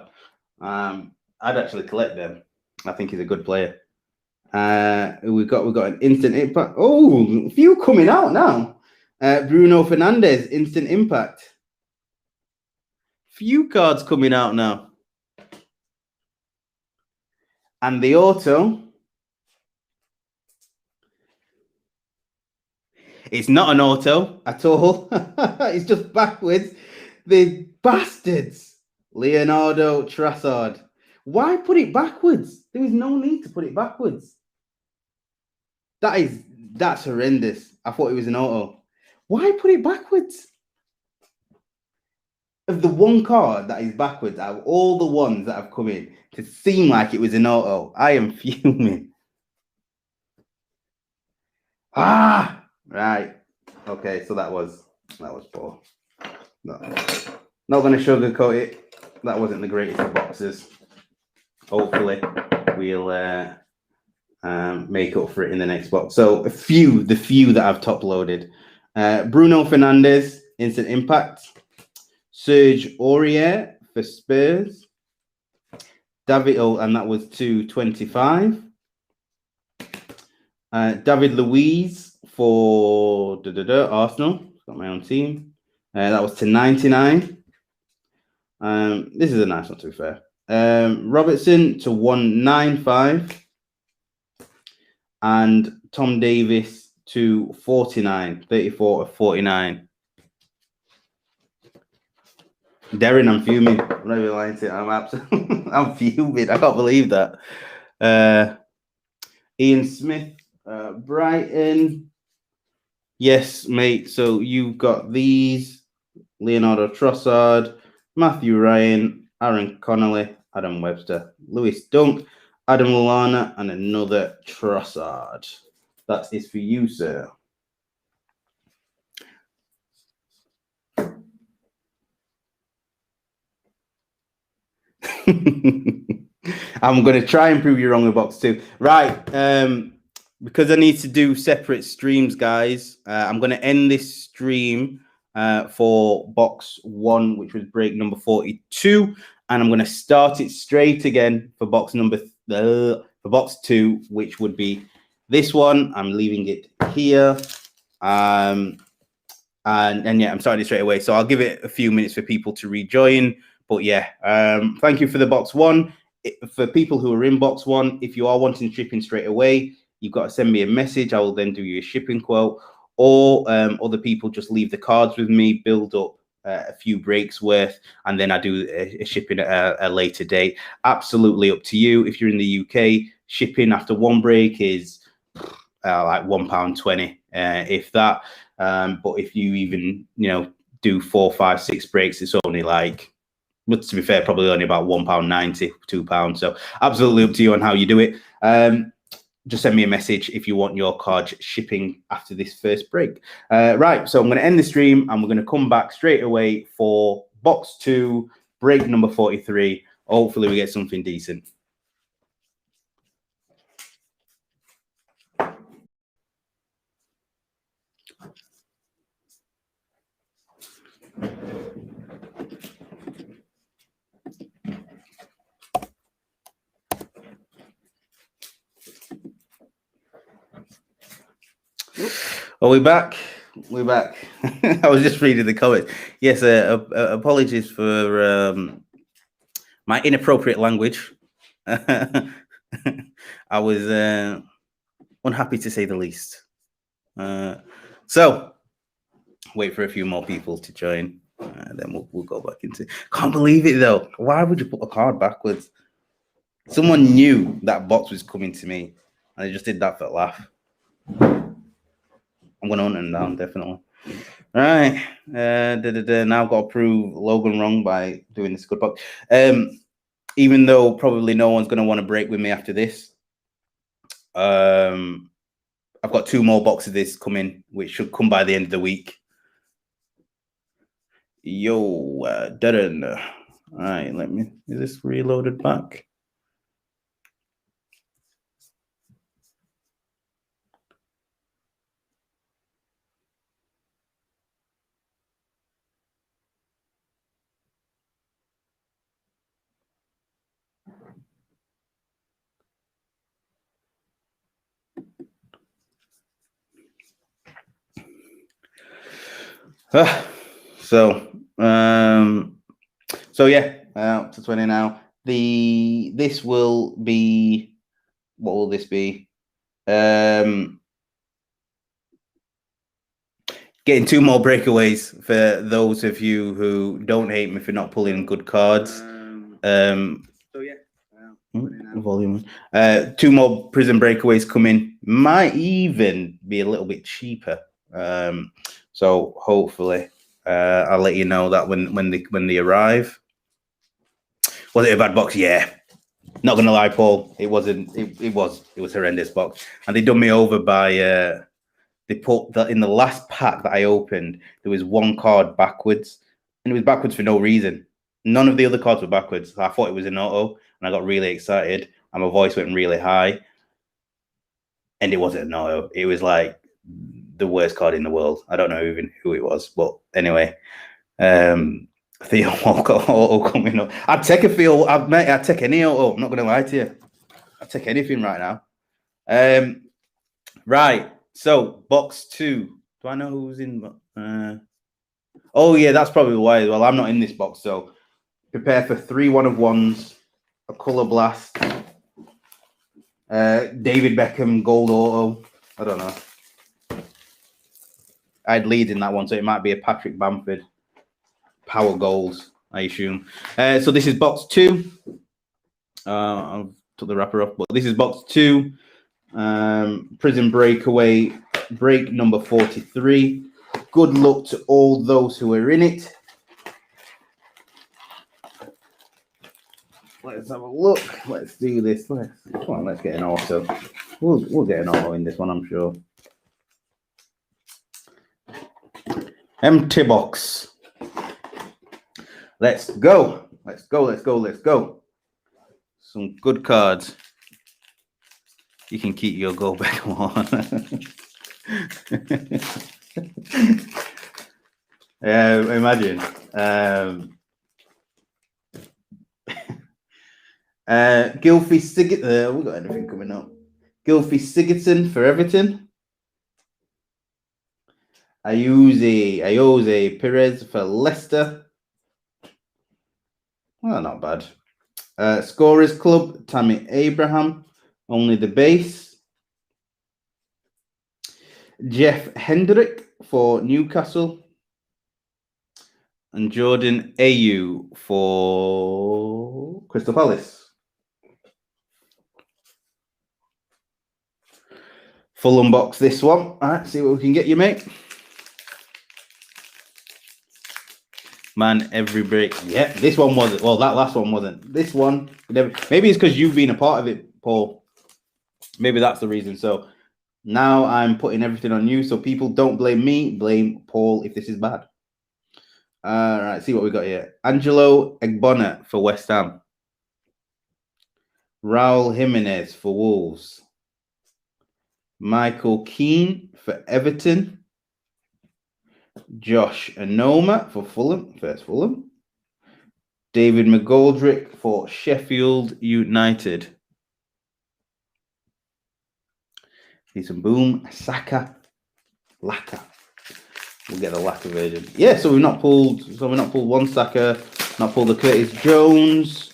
Speaker 1: I'd actually collect them. I think he's a good player. We've got an instant impact. Oh, a few coming out now. Bruno Fernandes, instant impact. Few cards coming out now. And the auto. It's not an auto at all. It's just backwards. The bastards. Leonardo Trossard. Why put it backwards? There was no need to put it backwards. That's horrendous. I thought it was an auto. Why put it backwards? Of the one card that is backwards, out of all the ones that have come in, to seem like it was an auto, I am fuming. Right. Okay, so that was poor. No, not going to sugarcoat it. That wasn't the greatest of boxes. Hopefully, we'll make up for it in the next box. So the few that I've top loaded. Bruno Fernandes, instant impact. Serge Aurier for Spurs. David, and that was 225. David Luiz for Arsenal. Got my own team. That was to 99. This is a nice one, to be fair. Robertson to 195. And Tom Davis to 49. 34 of 49. Darren, I'm fuming. I'm not even lying to you. I'm fuming. I can't believe that. Ian Smith, Brighton. Yes, mate. So you've got these: Leonardo Trossard, Matthew Ryan, Aaron Connolly, Adam Webster, Lewis Dunk, Adam Lallana, and another Trossard. That is for you, sir. I'm going to try and prove you wrong with box 2. Right. Because I need to do separate streams, guys, I'm going to end this stream for box 1, which was break number 42. And I'm going to start it straight again for box for box 2, which would be this one. I'm leaving it here. And yeah, I'm starting it straight away. So I'll give it a few minutes for people to rejoin. But yeah, thank you for the box 1. For people who are in box 1, if you are wanting shipping straight away, you've got to send me a message. I will then do you a shipping quote. Or other people just leave the cards with me, build up a few breaks worth, and then I do a shipping at a later date. Absolutely up to you. If you're in the UK, shipping after one break is like £1.20, if that. But if you even do 4, 5, 6 breaks, it's only like, but to be fair, probably only about £1.90, £2. So absolutely up to you on how you do it. Just send me a message if you want your card shipping after this first break. Right, so I'm going to end the stream and we're going to come back straight away for box 2, break number 43. Hopefully we get something decent. Are we back? We're back. I was just reading the comments. Yes, apologies for my inappropriate language. I was unhappy to say the least. So wait for a few more people to join, and then we'll go back into. Can't believe it though. Why would you put a card backwards? Someone knew that box was coming to me, and they just did that for a laugh. I'm gonna hunt them down, definitely. All right. Now I've got to prove Logan wrong by doing this good box. Even though probably no one's gonna want to break with me after this. I've got 2 more boxes of this coming, which should come by the end of the week. Yo, Darren. All right, is this reloaded back? So yeah, up to 20 now. This will be, what will this be? Getting 2 more breakaways for those of you who don't hate me for not pulling good cards. So yeah, volume. 2 more Prizm breakaways coming. Might even be a little bit cheaper. So hopefully, I'll let you know that when they arrive. Was it a bad box? Yeah. Not gonna lie, Paul. It wasn't. It was horrendous box, and they done me over by. They put that in the last pack that I opened. There was 1 card backwards, and it was backwards for no reason. None of the other cards were backwards. I thought it was an auto, and I got really excited, and my voice went really high. And it wasn't an auto. It was like the worst card in the world. I don't know even who it was, but anyway. Theo Walcott auto coming up. I'd take a Theo. I'd take any auto. I'm not going to lie to you. I'd take anything right now. Right. So box 2. Do I know who's in? Oh yeah, that's probably why as well. I'm not in this box, so prepare for 3 1-of-1s, a color blast, David Beckham gold auto. I don't know. I'd lead in that one, so it might be a Patrick Bamford power goals, I assume. So this is box 2. I'll took the wrapper off, but this is box 2. Prizm Breakaway, break number 43. Good luck to all those who are in it. Let's have a look. Let's do this. Come on, let's get an auto. We'll get an auto in this one, I'm sure. Empty box. Let's go. Let's go. Let's go. Let's go. Some good cards. You can keep your go back on. Imagine. Gylfi Sigurdsson. We got anything coming up? Gylfi Sigurdsson for Everton. Ayose Perez for Leicester. Well, not bad. Scorers Club, Tammy Abraham. Only the base. Jeff Hendrick for Newcastle. And Jordan Ayew for Crystal Palace. Full unbox this one. All right, see what we can get you, mate. Man, every break. Yeah, this one wasn't. Well, that last one wasn't. This one, maybe it's because you've been a part of it, Paul. Maybe that's the reason. So now I'm putting everything on you. So people don't blame me, blame Paul if this is bad. All right, see what we got here. Angelo Egbona for West Ham. Raul Jimenez for Wolves. Michael Keane for Everton. Josh Anoma for Fulham, first Fulham. David McGoldrick for Sheffield United. See some boom. Saka. Laka. We'll get the Laka version. Yeah, so we've not pulled one Saka, not pulled the Curtis Jones,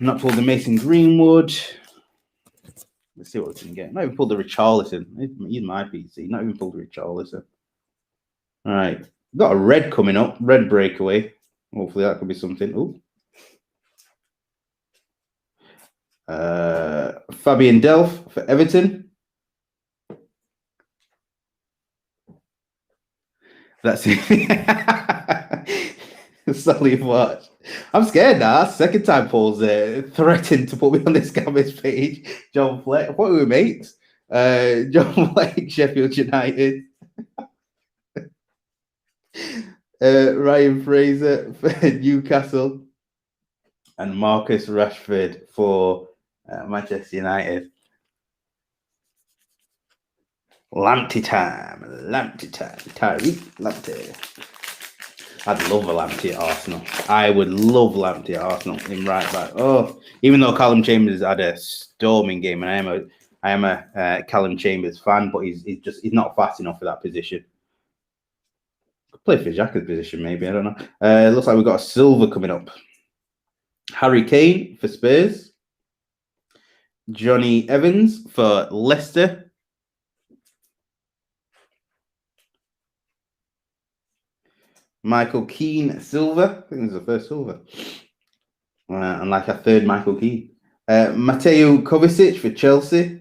Speaker 1: not pulled the Mason Greenwood. Let's see what we can get. Not even pulled the Richarlison. He's my PC. Not even pulled the Richarlison. All right. Got a red coming up. Red breakaway. Hopefully that could be something. Ooh. Fabian Delph for Everton. That's it. Solid watch. I'm scared now. Second time Paul's threatened to put me on this canvas page. John Fleck. What were we mates? John Fleck, Sheffield United. Ryan Fraser for Newcastle. And Marcus Rashford for Manchester United. Lamptey time. Tariq Lamptey. I'd love a Lamptey at Arsenal. I would love Lamptey at Arsenal in right back. Oh, even though Callum Chambers had a storming game, and I am a Callum Chambers fan, but he's not fast enough for that position. Play for Xhaka's position, maybe. I don't know. Looks like we've got a silver coming up. Harry Kane for Spurs. Johnny Evans for Leicester. Michael Keane silver. I think this is the first silver. And like a third Michael Keane. Mateo Kovacic for Chelsea.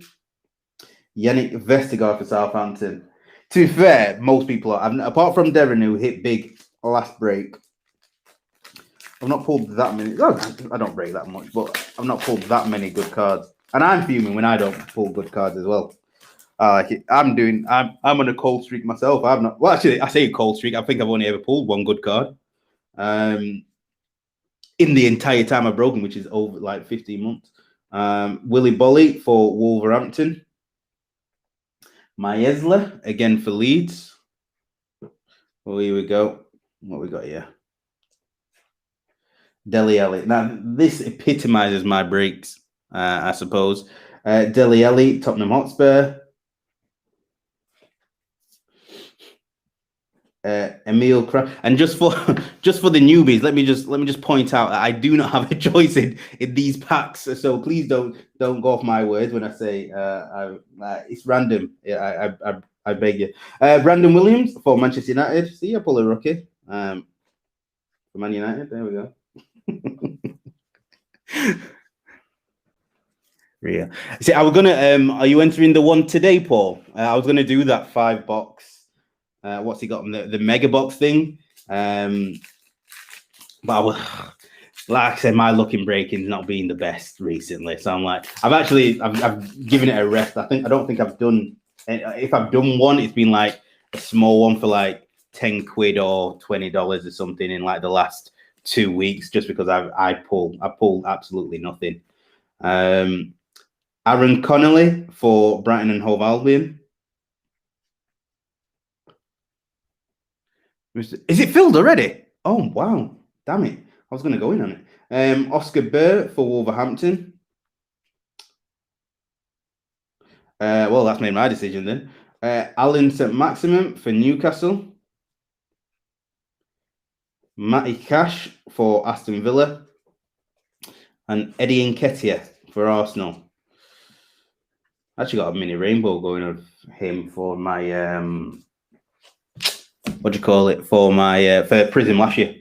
Speaker 1: Yannick Vestergaard for Southampton. To be fair, most people are, apart from Devon, who hit big last break, I've not pulled that many. I don't break that much, but I've not pulled that many good cards. And I'm fuming when I don't pull good cards as well. I like it. I'm on a cold streak myself. I've not. Well, actually, I say a cold streak. I think I've only ever pulled one good card. In the entire time I've broken, which is over like 15 months. Willy Bolly for Wolverhampton. Maesla again for Leeds. Well, here we go. What we got here? Dele Alli. Now, this epitomizes my breaks, I suppose. Dele Alli, Tottenham Hotspur. Emil Kraft. And just for the newbies, let me just point out that I do not have a choice in these packs. So please don't go off my words when I say it's random. Yeah, I beg you. Brandon Williams for Manchester United. See, I pull a rookie. For Man United. There we go. Yeah. See, I was gonna. Are you entering the one today, Paul? I was gonna do that 5-box. What's he got on the mega box thing? But I was, like I said, my luck in breaking's not been the best recently. So I'm like, I've given it a rest. I don't think I've done. If I've done one, it's been like a small one for like 10 quid or $20 or something in like the last 2 weeks, just because I pulled absolutely nothing. Aaron Connolly for Brighton and Hove Albion. Is it filled already? Oh, wow. Damn it. I was going to go in on it. Oscar Burr for Wolverhampton. Well, that's made my decision then. Alan St. Maximum for Newcastle. Matty Cash for Aston Villa. And Eddie Nketiah for Arsenal. I actually got a mini rainbow going on him for my... what do you call it? For my for Prizm last year.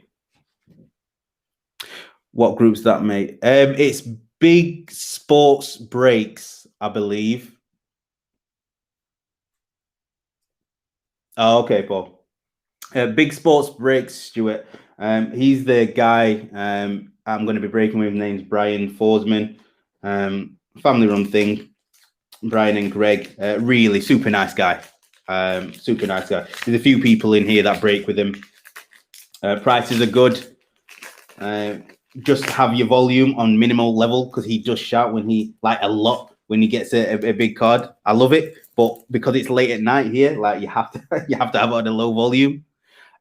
Speaker 1: What group's that, mate? It's Big Sports Breaks, I believe. Oh, okay, Paul. Big Sports Breaks, Stuart. He's the guy I'm going to be breaking with. His name's Brian Forsman. Family-run thing. Brian and Greg, really super nice guy. Super nice guy. There's a few people in here that break with him. Prices are good. Just have your volume on minimal level, because he just shout when he a lot when he gets a big card. I love it, but because it's late at night here, like you have to have it on a low volume.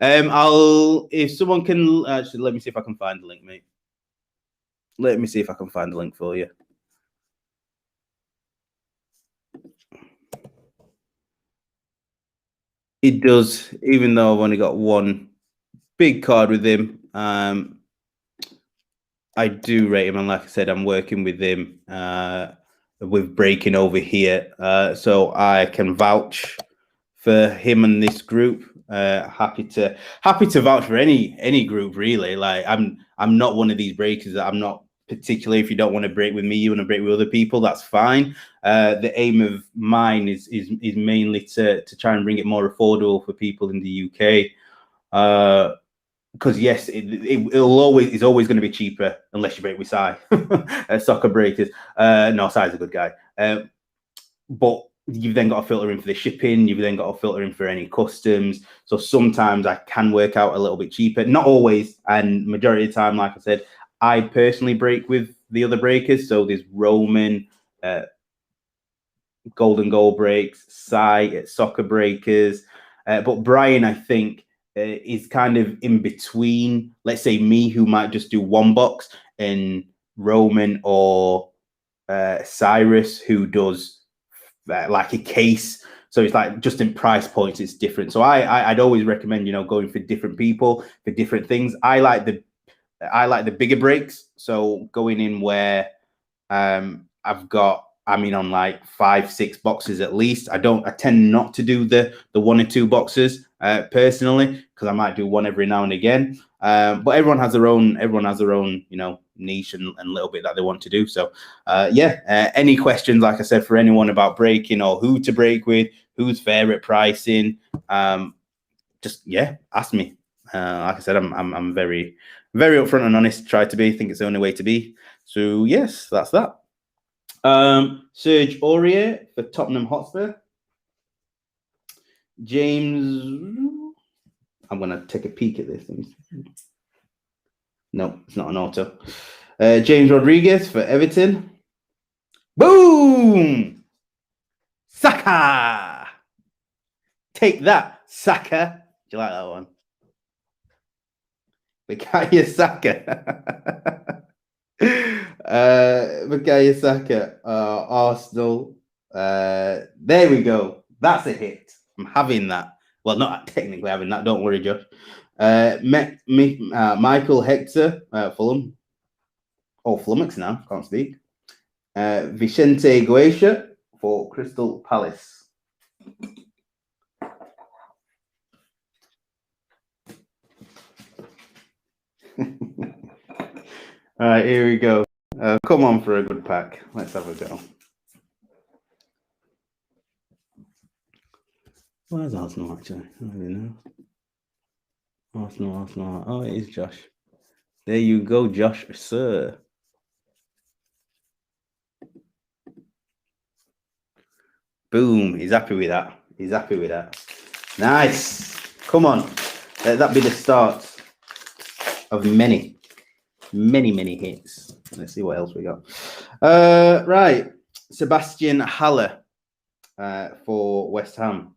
Speaker 1: If someone can actually let me see if I can find the link, mate. Let me see if I can find the link for you. It does, even though I've only got one big card with him. I do rate him, and like I said, I'm working with him with breaking over here, so I can vouch for him and this group. Happy to vouch for any group, really. Like I'm not one of these breakers that I'm not particularly. If you don't want to break with me, you want to break with other people, that's fine. The aim of mine is mainly to try and bring it more affordable for people in the UK. Because yes, it's always going to be cheaper unless you break with Sai. Soccer breakers. No, Sai's a good guy. But you've then got to filter in for the shipping. You've then got to filter in for any customs. So sometimes I can work out a little bit cheaper. Not always, and majority of the time, like I said, I personally break with the other breakers. So there's Roman, Golden Goal breaks, Sai, Soccer breakers. But Brian, I think, is kind of in between, let's say me, who might just do one box, and Roman or Cyrus, who does like a case. So it's like just in price points, it's different. So I'd always recommend, you know, going for different people for different things. I like the bigger breaks. So going in where I'm on like 5-6 boxes at least. I tend not to do the 1 or 2 boxes personally, because I might do one every now and again. But everyone has their own, you know, niche and little bit that they want to do. So any questions, like I said, for anyone about breaking or who to break with, who's fair at pricing, just ask me. Like I said, I'm very, very upfront and honest. Try to be. I think it's the only way to be. So yes, that's that. Serge Aurier for Tottenham Hotspur. James, I'm going to take a peek at this. No, it's not an auto. James Rodriguez for Everton. Boom! Saka! Take that, Saka. Do you like that one? Bukayo Saka. Bukayo Saka. Arsenal. There we go. That's a hit. I'm having that. Well, not technically having that. Don't worry, Josh. Michael Hector, Fulham. Oh, Flummox now. Can't speak. Vicente Guaita for Crystal Palace. All right, here we go. Come on for a good pack. Let's have a go. Where's Arsenal actually? I don't really know. Arsenal. Oh, it is Josh. There you go, Josh, sir. Boom. He's happy with that. Nice. Come on. Let that be the start of many hits. Let's see what else we got. Right. Sebastian Haller for West Ham.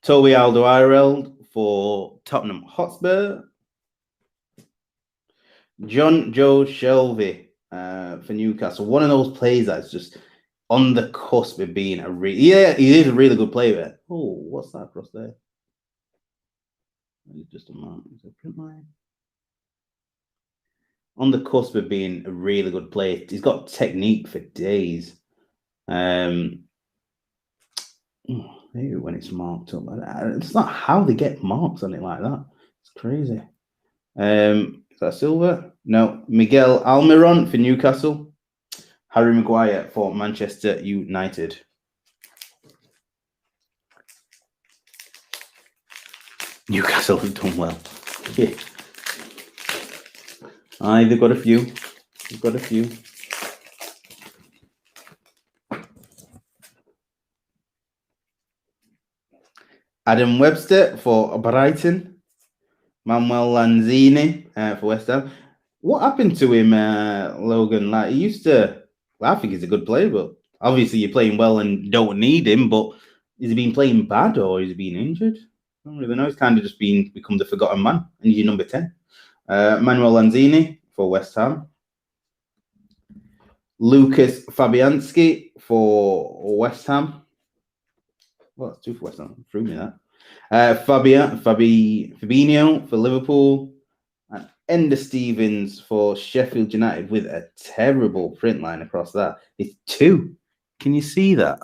Speaker 1: Toby Alderweireld for Tottenham Hotspur. John Joe Shelby for Newcastle. One of those players that's just on the cusp of being he is a really good player. Oh, what's that across there? Just a moment. Is it print line? On the cusp of being a really good player. He's got technique for days. Maybe when it's marked up, it's not how they get marks on it like that. It's crazy. Is that silver? No. Miguel Almiron for Newcastle. Harry Maguire for Manchester United. Newcastle have done well. Yeah. They've got a few. Adam Webster for Brighton. Manuel Lanzini for West Ham. What happened to him, Logan? Like, he used to... Well, I think he's a good player, but obviously you're playing well and don't need him, but has he been playing bad or has he been injured? I don't really know. He's kind of just become the forgotten man, and he's number 10. Manuel Lanzini for West Ham. Lucas Fabianski for West Ham. Well, that's 2 for West Ham. Threw me that. Fabinho for Liverpool. And Ender Stevens for Sheffield United with a terrible print line across that. It's 2. Can you see that?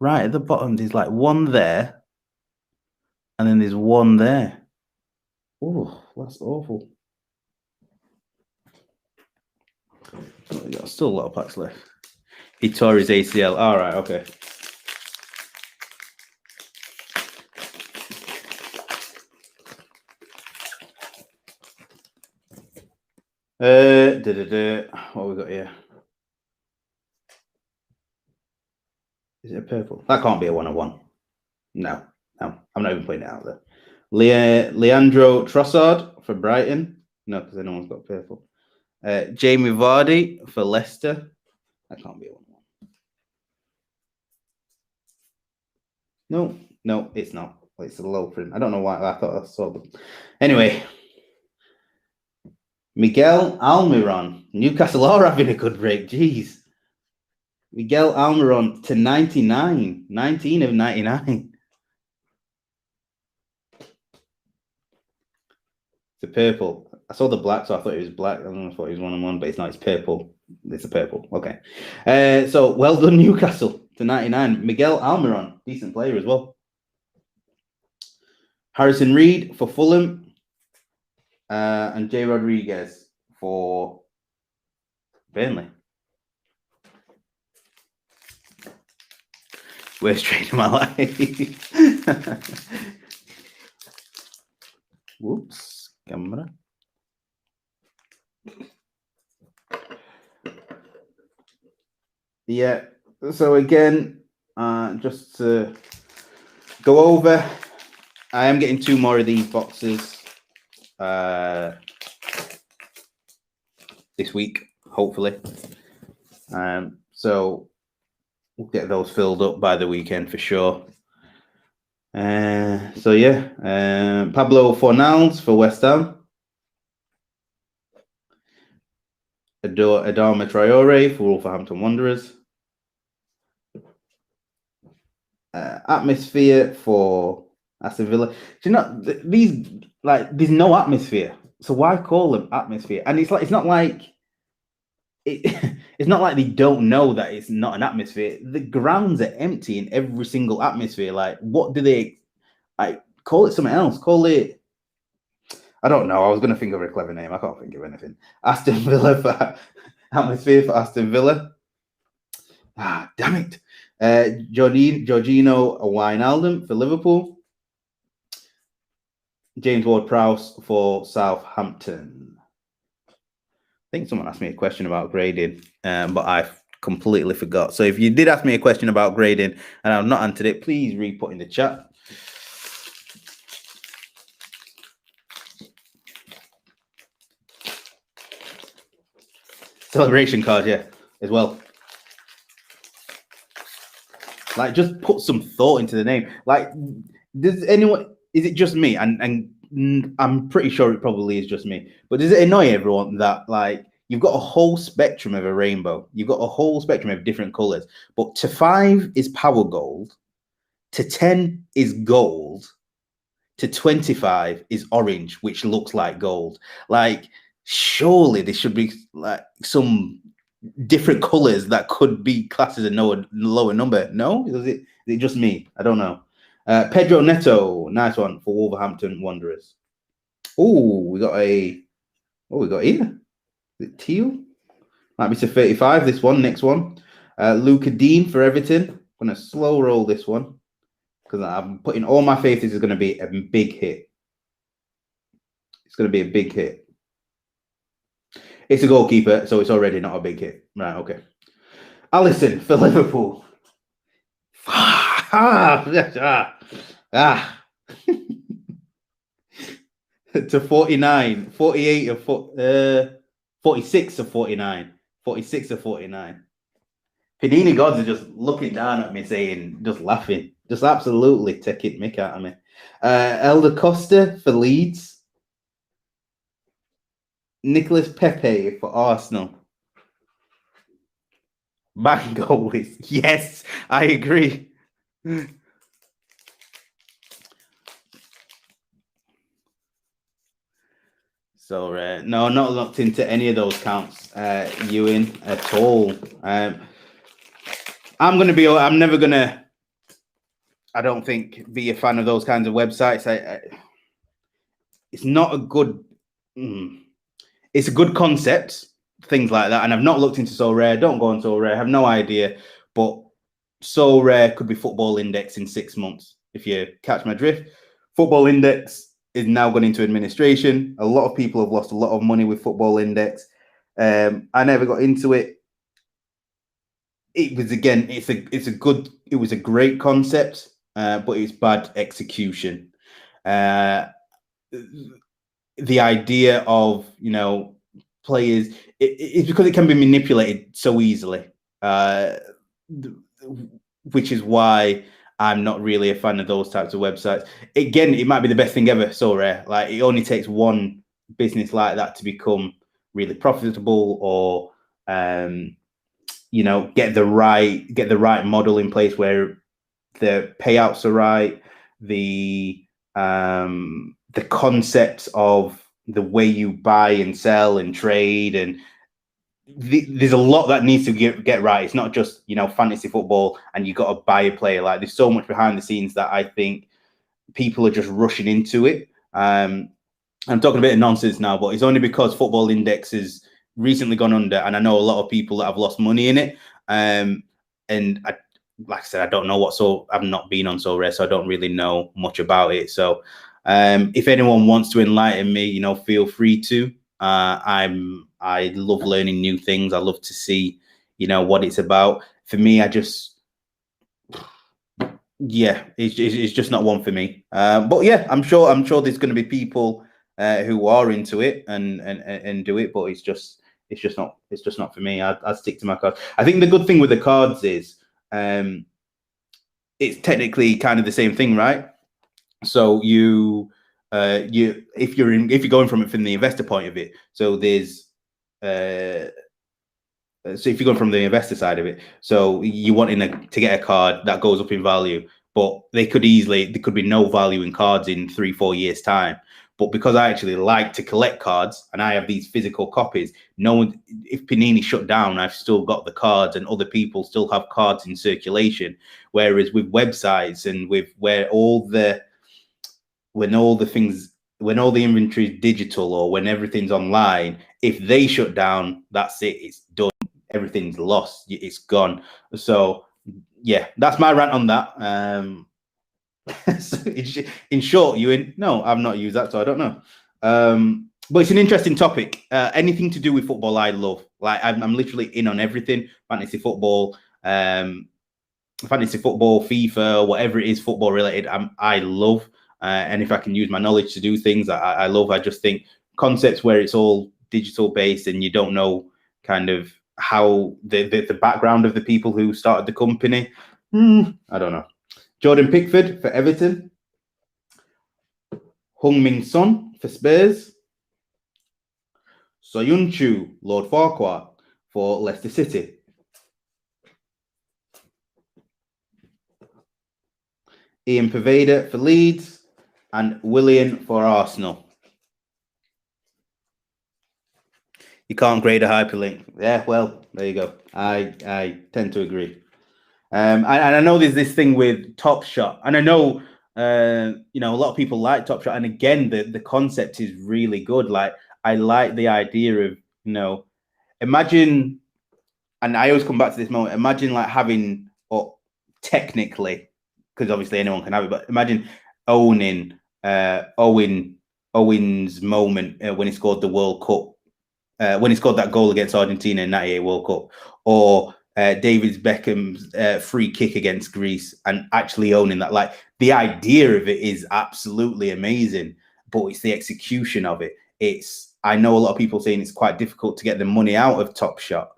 Speaker 1: Right at the bottom, there's like 1 there. And then there's 1 there. Oh, that's awful. Oh, we got still a lot of packs left. He tore his ACL. All right, okay. What we got here? Is it a purple? That can't be a 101. No, I'm not even putting it out there. Leandro Trossard for Brighton. No, because no one's got purple. Jamie Vardy for Leicester. That can't be a 101. No, it's not. It's a low print. I don't know why I thought I saw them. Anyway. Miguel Almiron. Newcastle are having a good break. Jeez. Miguel Almiron to 99. 19 of 99. It's a purple. I saw the black, so I thought it was black. I don't know, I thought it was 1-1, but it's not. It's purple. It's a purple. Okay. So well done, Newcastle to 99. Miguel Almiron, decent player as well. Harrison Reed for Fulham. And Jay Rodriguez for Burnley. Worst trade of my life. Whoops, camera. Yeah, so again, just to go over, I am getting 2 more of these boxes this week, hopefully. So we'll get those filled up by the weekend for sure. So yeah, Pablo Fornals for West Ham. Adama Traore for Wolverhampton Wanderers. Atmosphere for Aston Villa. Do you know these, like, there's no atmosphere, so why call them atmosphere? And it's not like it's not like they don't know that it's not an atmosphere. The grounds are empty in every single atmosphere. Like, what do they call it? Something else? Call it, I don't know. I was going to think of a clever name. I can't think of anything. Aston Villa for atmosphere for Aston Villa. Ah, damn it. Jorginho Wijnaldum for Liverpool. James Ward-Prowse for Southampton. I think someone asked me a question about grading, but I completely forgot. So if you did ask me a question about grading and I've not answered it, please re-put in the chat. Celebration card, yeah, as well. Like, just put some thought into the name. Like, does anyone? Is it just me? And I'm pretty sure it probably is just me. But does it annoy everyone that, like, you've got a whole spectrum of a rainbow? You've got a whole spectrum of different colors. But to 5 is power gold. To 10 is gold. To 25 is orange, which looks like gold. Like, surely there should be like some different colors that could be classed as a lower number. No, is it just me? I don't know. Pedro Neto, nice one for Wolverhampton Wanderers. Oh, we got here. Is it teal? Might be to 35. This one, next one. Luca Dean for Everton. I'm gonna slow roll this one because I'm putting all my faith this is going to be a big hit. It's going to be a big hit. It's a goalkeeper, so it's already not a big hit. Right, okay. Alisson for Liverpool. To 49. 48 of 46 of 49. 46 of 49. Panini gods are just looking down at me saying, just laughing. Just absolutely taking mick out of me. Elder Costa for Leeds. Nicholas Pepe for Arsenal. Back goalies. Yes, I agree. So, no, not looked into any of those counts, Ewan, at all. I'm never going to, I don't think, be a fan of those kinds of websites. It's not a good, it's a good concept, things like that. And I've not looked into So Rare. Don't go on So Rare. I have no idea. But So Rare could be Football Index in 6 months, if you catch my drift. Football Index is now going into administration. A lot of people have lost a lot of money with Football Index. I never got into it. It was, again, it was a great concept, but it's bad execution. The idea of, players, it's because it can be manipulated so easily, which is why I'm not really a fan of those types of websites. Again, it might be the best thing ever, So Rare. Like, it only takes one business like that to become really profitable, or get the right model in place where the payouts are right, the concepts of the way you buy and sell and trade, and there's a lot that needs to get right. It's not just fantasy football and you got to buy a player. Like, there's so much behind the scenes that I think people are just rushing into it. I'm talking a bit of nonsense now, but it's only because Football Index has recently gone under, and I know a lot of people that have lost money in it. And like I said, I don't know I've not been on So Rare, so I don't really know much about it. So if anyone wants to enlighten me, feel free to. I love learning new things. I love to see, what it's about. For me, it's just not one for me. But yeah, I'm sure there's going to be people who are into it and do it, but it's just not for me. I stick to my cards. I think the good thing with the cards is it's technically kind of the same thing, right? So if you're going from the investor point of it, so there's so if you're going from the investor side of it, so you wanting to get a card that goes up in value, but there could be no value in cards in 3-4 years time. But because I actually like to collect cards and I have these physical copies, if Panini shut down, I've still got the cards and other people still have cards in circulation. Whereas with websites and when all the inventory is digital or when everything's online, if they shut down, that's it. It's done. Everything's lost. It's gone. So yeah, that's my rant on that. So in short, no, I've not used that, so I don't know. But it's an interesting topic. Anything to do with football, I love. Like, I'm literally in on everything. Fantasy football, FIFA, whatever it is, football related. I love. And if I can use my knowledge to do things, I love. I just think concepts where it's all digital based and you don't know kind of how the background of the people who started the company. I don't know. Jordan Pickford for Everton. Heung-min Son for Spurs. Soyuncu, Lord Farquhar for Leicester City. Ian Poveda for Leeds. And Willian for Arsenal. You can't grade a hyperlink. Yeah, well, there you go. I tend to agree. And I know there's this thing with Top Shot, and I know a lot of people like Top Shot, and again, the concept is really good. Like, I like the idea of imagine, and I always come back to this moment. Imagine like having, or technically, because obviously anyone can have it, but imagine owning Owen's moment when he scored the World Cup, when he scored that goal against Argentina in '98 World Cup, or David Beckham's free kick against Greece, and actually owning that. Like, the idea of it is absolutely amazing, but it's the execution of it. I know a lot of people saying it's quite difficult to get the money out of Top Shot.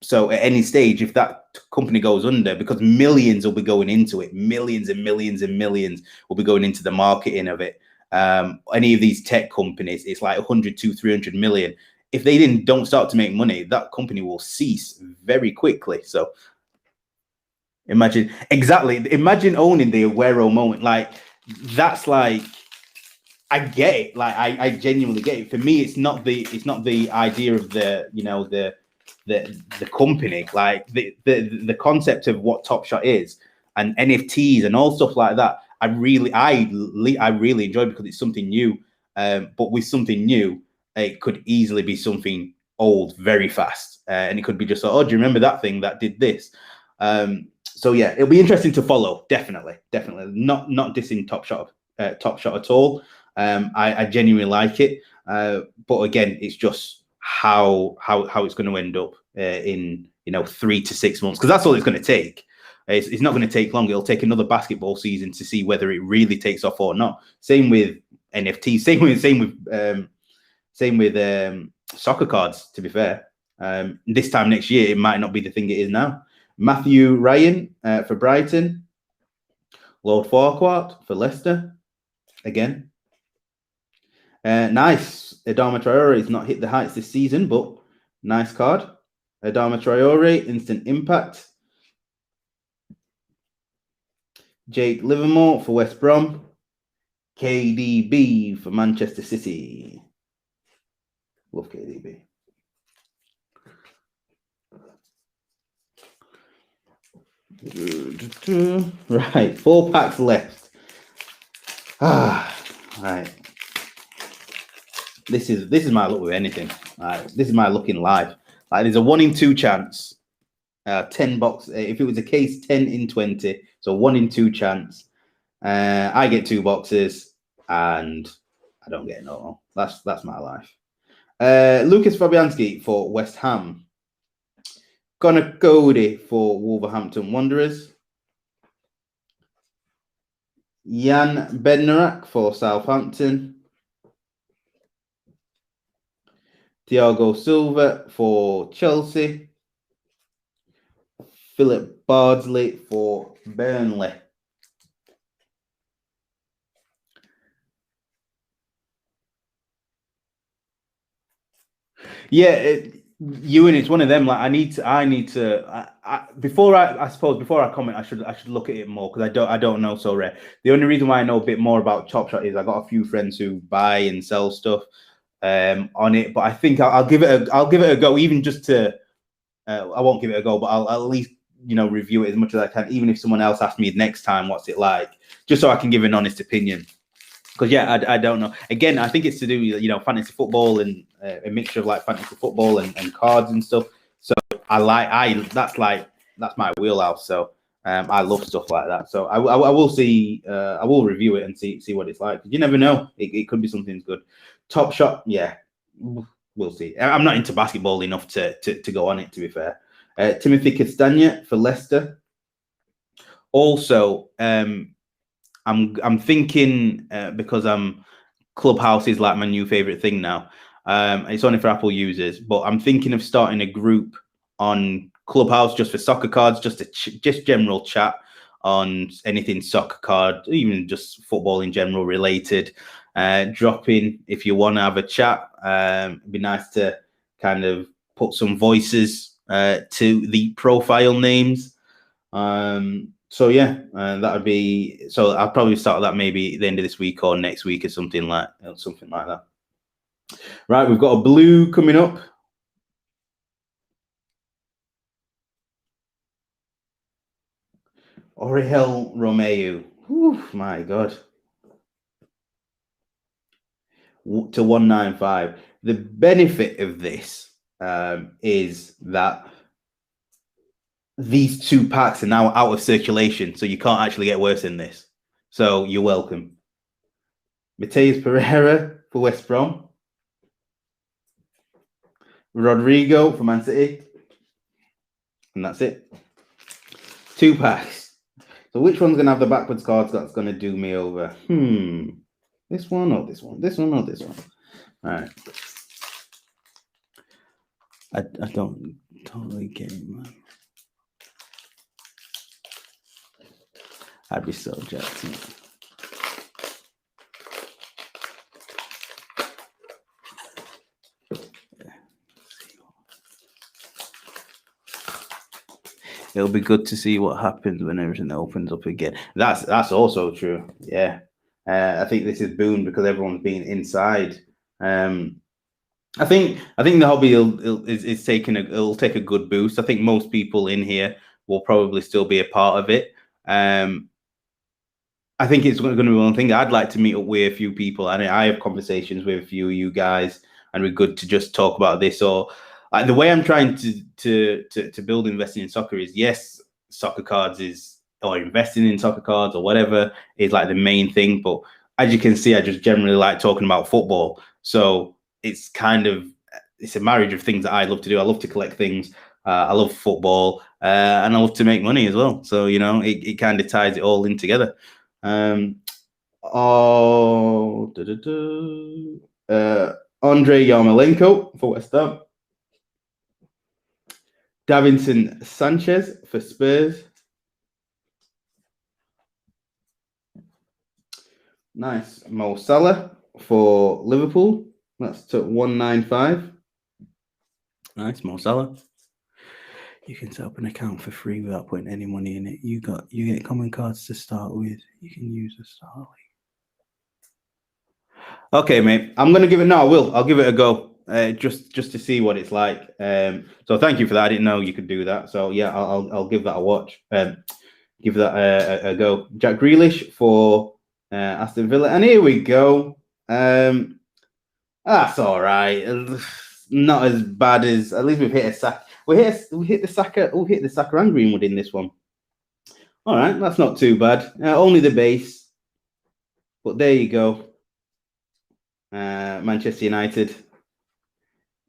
Speaker 1: So at any stage, if that company goes under, because millions will be going into it, millions and millions and millions will be going into the marketing of it. Any of these tech companies, it's like 100 to 300 million. If they don't start to make money, that company will cease very quickly. So imagine owning the Aguero moment. Like, that's like, I get it. Like, I genuinely get it. For me, it's not the idea of the company. Like, the concept of what Top Shot is and NFTs and all stuff like that. I really enjoy it because it's something new. But with something new, it could easily be something old very fast, and it could be just like, oh, do you remember that thing that did this? So yeah, it'll be interesting to follow. Definitely. Not dissing Top Shot at all. I genuinely like it, but again, it's just how it's going to end up in 3 to 6 months, because that's all it's going to take. It's not going to take long. It'll take another basketball season to see whether it really takes off or not. Same with NFTs. Same with soccer cards. To be fair, this time next year, it might not be the thing it is now. Matthew Ryan for Brighton. Lord Farquhar for Leicester. Again. Nice. Adama Traore has not hit the heights this season, but nice card. Adama Traore, instant impact. Jake Livermore for West Brom. KDB for Manchester City. Love KDB. Right, 4 packs left. Right. This is my luck with anything. Right, this is my luck in life. Like, there's a 1 in 2 chance. 10 box. If it was a case, 10 in 20. So 1 in 2 chance. I get 2 boxes and I don't get no. That's my life. Lucas Fabianski for West Ham. Connor Cody for Wolverhampton Wanderers. Jan Bednarak for Southampton. Thiago Silva for Chelsea. Philip Bardsley for Burnley. Yeah, Ewan, it's one of them. Like, I need to. Before I comment, I should look at it more, because I don't know so rare. The only reason why I know a bit more about Top Shot is I got a few friends who buy and sell stuff on it. But I think I'll give it a go, even just to. I won't give it a go, but I'll at least review it as much as I can, even if someone else asks me next time what's it like, just so I can give an honest opinion. Because I don't know. Again, I think it's to do with fantasy football and a mixture of like fantasy football and cards and stuff. So that's my wheelhouse. So I love stuff like that. So I will see. I will review it and see what it's like. You never know. It could be something good. Top Shot, yeah, we'll see. I'm not into basketball enough to go on it, to be fair. Timothy Castagna for Leicester. Also, I'm thinking, because Clubhouse is like my new favorite thing now. It's only for Apple users, but I'm thinking of starting a group on Clubhouse just for soccer cards, just general chat on anything soccer card, even just football in general related. Drop in if you want to have a chat. It'd be nice to kind of put some voices to the profile names. So yeah, that would be. So I'll probably start that maybe at the end of this week or next week or something like that. Right, we've got a blue coming up. Oriel Romeu. Whew, my God. To 195. The benefit of this is that these 2 packs are now out of circulation, so you can't actually get worse than this. So you're welcome. Mateus Pereira for West Brom. Rodrigo for Man City. And that's it. 2 packs. So which one's going to have the backwards cards that's going to do me over? This one or this one? This one or this one? All right. I don't totally get it, man. I'd be so jacked. It'll be good to see what happens when everything opens up again. That's also true. Yeah, I think this is boon because everyone's been inside. I think the hobby is taking it'll take a good boost. I think most people in here will probably still be a part of it. I think it's going to be one thing. I'd like to meet up with a few people, and I have conversations with a few of you guys, and we're good to just talk about this. Or the way I'm trying to build investing in soccer is, yes, soccer cards or investing in soccer cards or whatever is like the main thing. But as you can see, I just generally like talking about football. So it's a marriage of things that I love to do. I love to collect things. I love football, and I love to make money as well. So it kind of ties it all in together. Andre Yarmolenko for West Ham. Davinson Sanchez for Spurs. Nice. Mo Salah for Liverpool. That's to 195. Nice, Mo Salah. You can set up an account for free without putting any money in it. You get common cards to start with. You can use a Star League. Okay, mate. I'm gonna give it. No, I will. I'll give it a go. Just to see what it's like. So thank you for that. I didn't know you could do that. So yeah, I'll give that a watch. Give that a go. Jack Grealish for Aston Villa, and here we go. That's all right. Not as bad as, at least we've hit a sack. We hit the Saka. We hit the Saka and Greenwood in this one. All right, that's not too bad. Only the base, but there you go. Manchester United,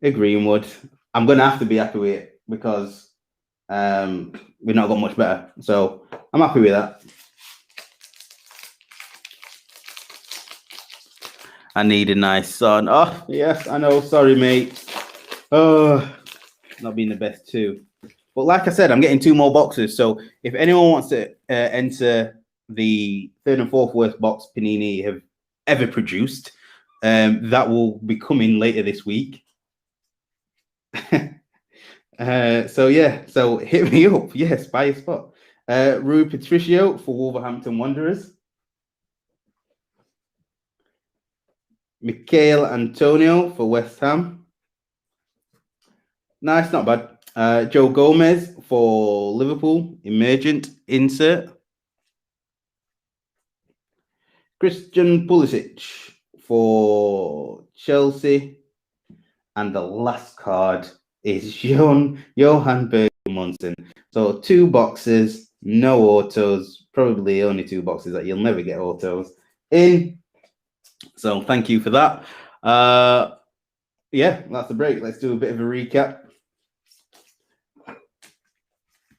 Speaker 1: a Greenwood. I'm gonna have to be happy with it because we've not got much better. So I'm happy with that. I need a nice Son. Oh yes, I know. Sorry, mate. Oh, not being the best too. But like I said, I'm getting 2 more boxes. So if anyone wants to enter the 3rd and 4th worst box Panini have ever produced, that will be coming later this week. So yeah, so hit me up. Yes, buy a spot. Rui Patricio for Wolverhampton Wanderers. Michael Antonio for West Ham. Nice, not bad. Joe Gomez for Liverpool. Emergent insert. Christian Pulisic for Chelsea. And the last card is Johan Bergmonsen. So 2 boxes, no autos. Probably only 2 boxes that you'll never get autos in. So thank you for that. Yeah, that's the break. Let's do a bit of a recap.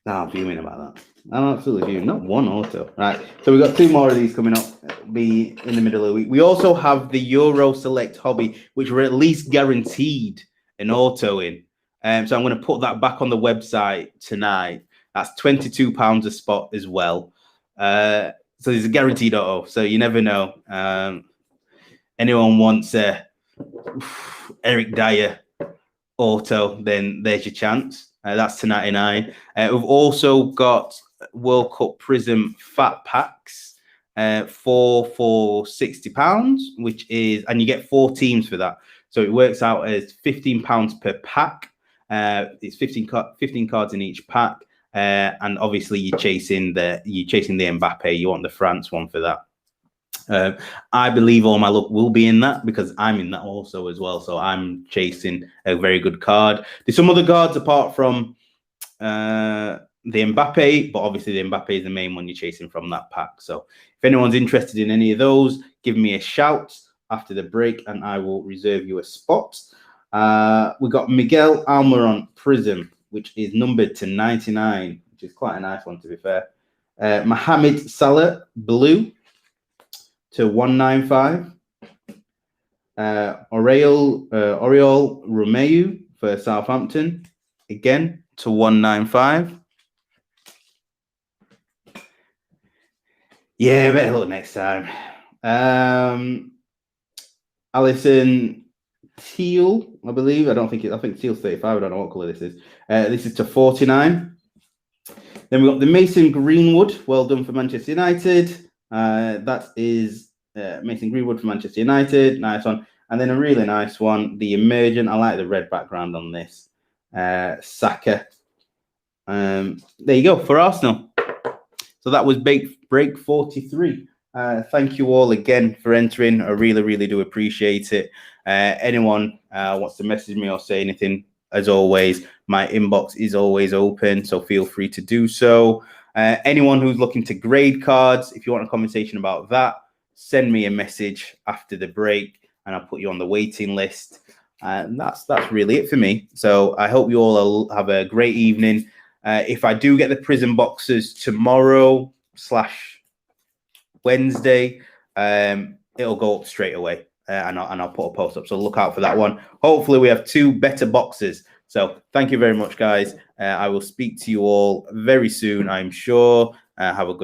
Speaker 1: I'm fuming about that. I'm absolutely fuming. Not 1 auto. Right. So we've got 2 more of these coming up. It'll be in the middle of the week. We also have the Euro Select Hobby, which we're at least guaranteed an auto in. So I'm going to put that back on the website tonight. That's £22 a spot as well. So there's a guaranteed auto. So you never know. Anyone wants Eric Dyer auto, then there's your chance. That's $2.99. We've also got World Cup Prizm Fat Packs, 4 for £60, which is, and you get 4 teams for that. So it works out as £15 per pack. It's 15 cards in each pack, and obviously you're chasing the Mbappe. You want the France one for that. I believe all my luck will be in that because I'm in that also as well. So I'm chasing a very good card. There's some other cards apart from the Mbappe, but obviously the Mbappe is the main one you're chasing from that pack. So if anyone's interested in any of those, give me a shout after the break and I will reserve you a spot. We got Miguel Almiron Prizm, which is numbered to 99, which is quite a nice one to be fair. Mohamed Salah Blue to 195. Oriol Romeu for Southampton, again to 195. Yeah, better look next time. Alison Teal, I believe. I think Teal's 35. I don't know what color this is. This is to 49. Then we got the Mason Greenwood. Well done for Manchester United. That is Mason Greenwood for Manchester United. Nice one. And then a really nice one, the Emergent. I like the red background on this. Saka. There you go for Arsenal. So that was break 43. Thank you all again for entering. I really, really do appreciate it. Anyone wants to message me or say anything, as always, my inbox is always open, so feel free to do so. Anyone who's looking to grade cards, if you want a conversation about that, send me a message after the break and I'll put you on the waiting list. And that's really it for me. So I hope you all have a great evening. If I do get the Prizm boxes tomorrow / Wednesday, it'll go up straight away and I'll put a post up. So look out for that one. Hopefully we have 2 better boxes. So thank you very much, guys. I will speak to you all very soon, I'm sure. Have a good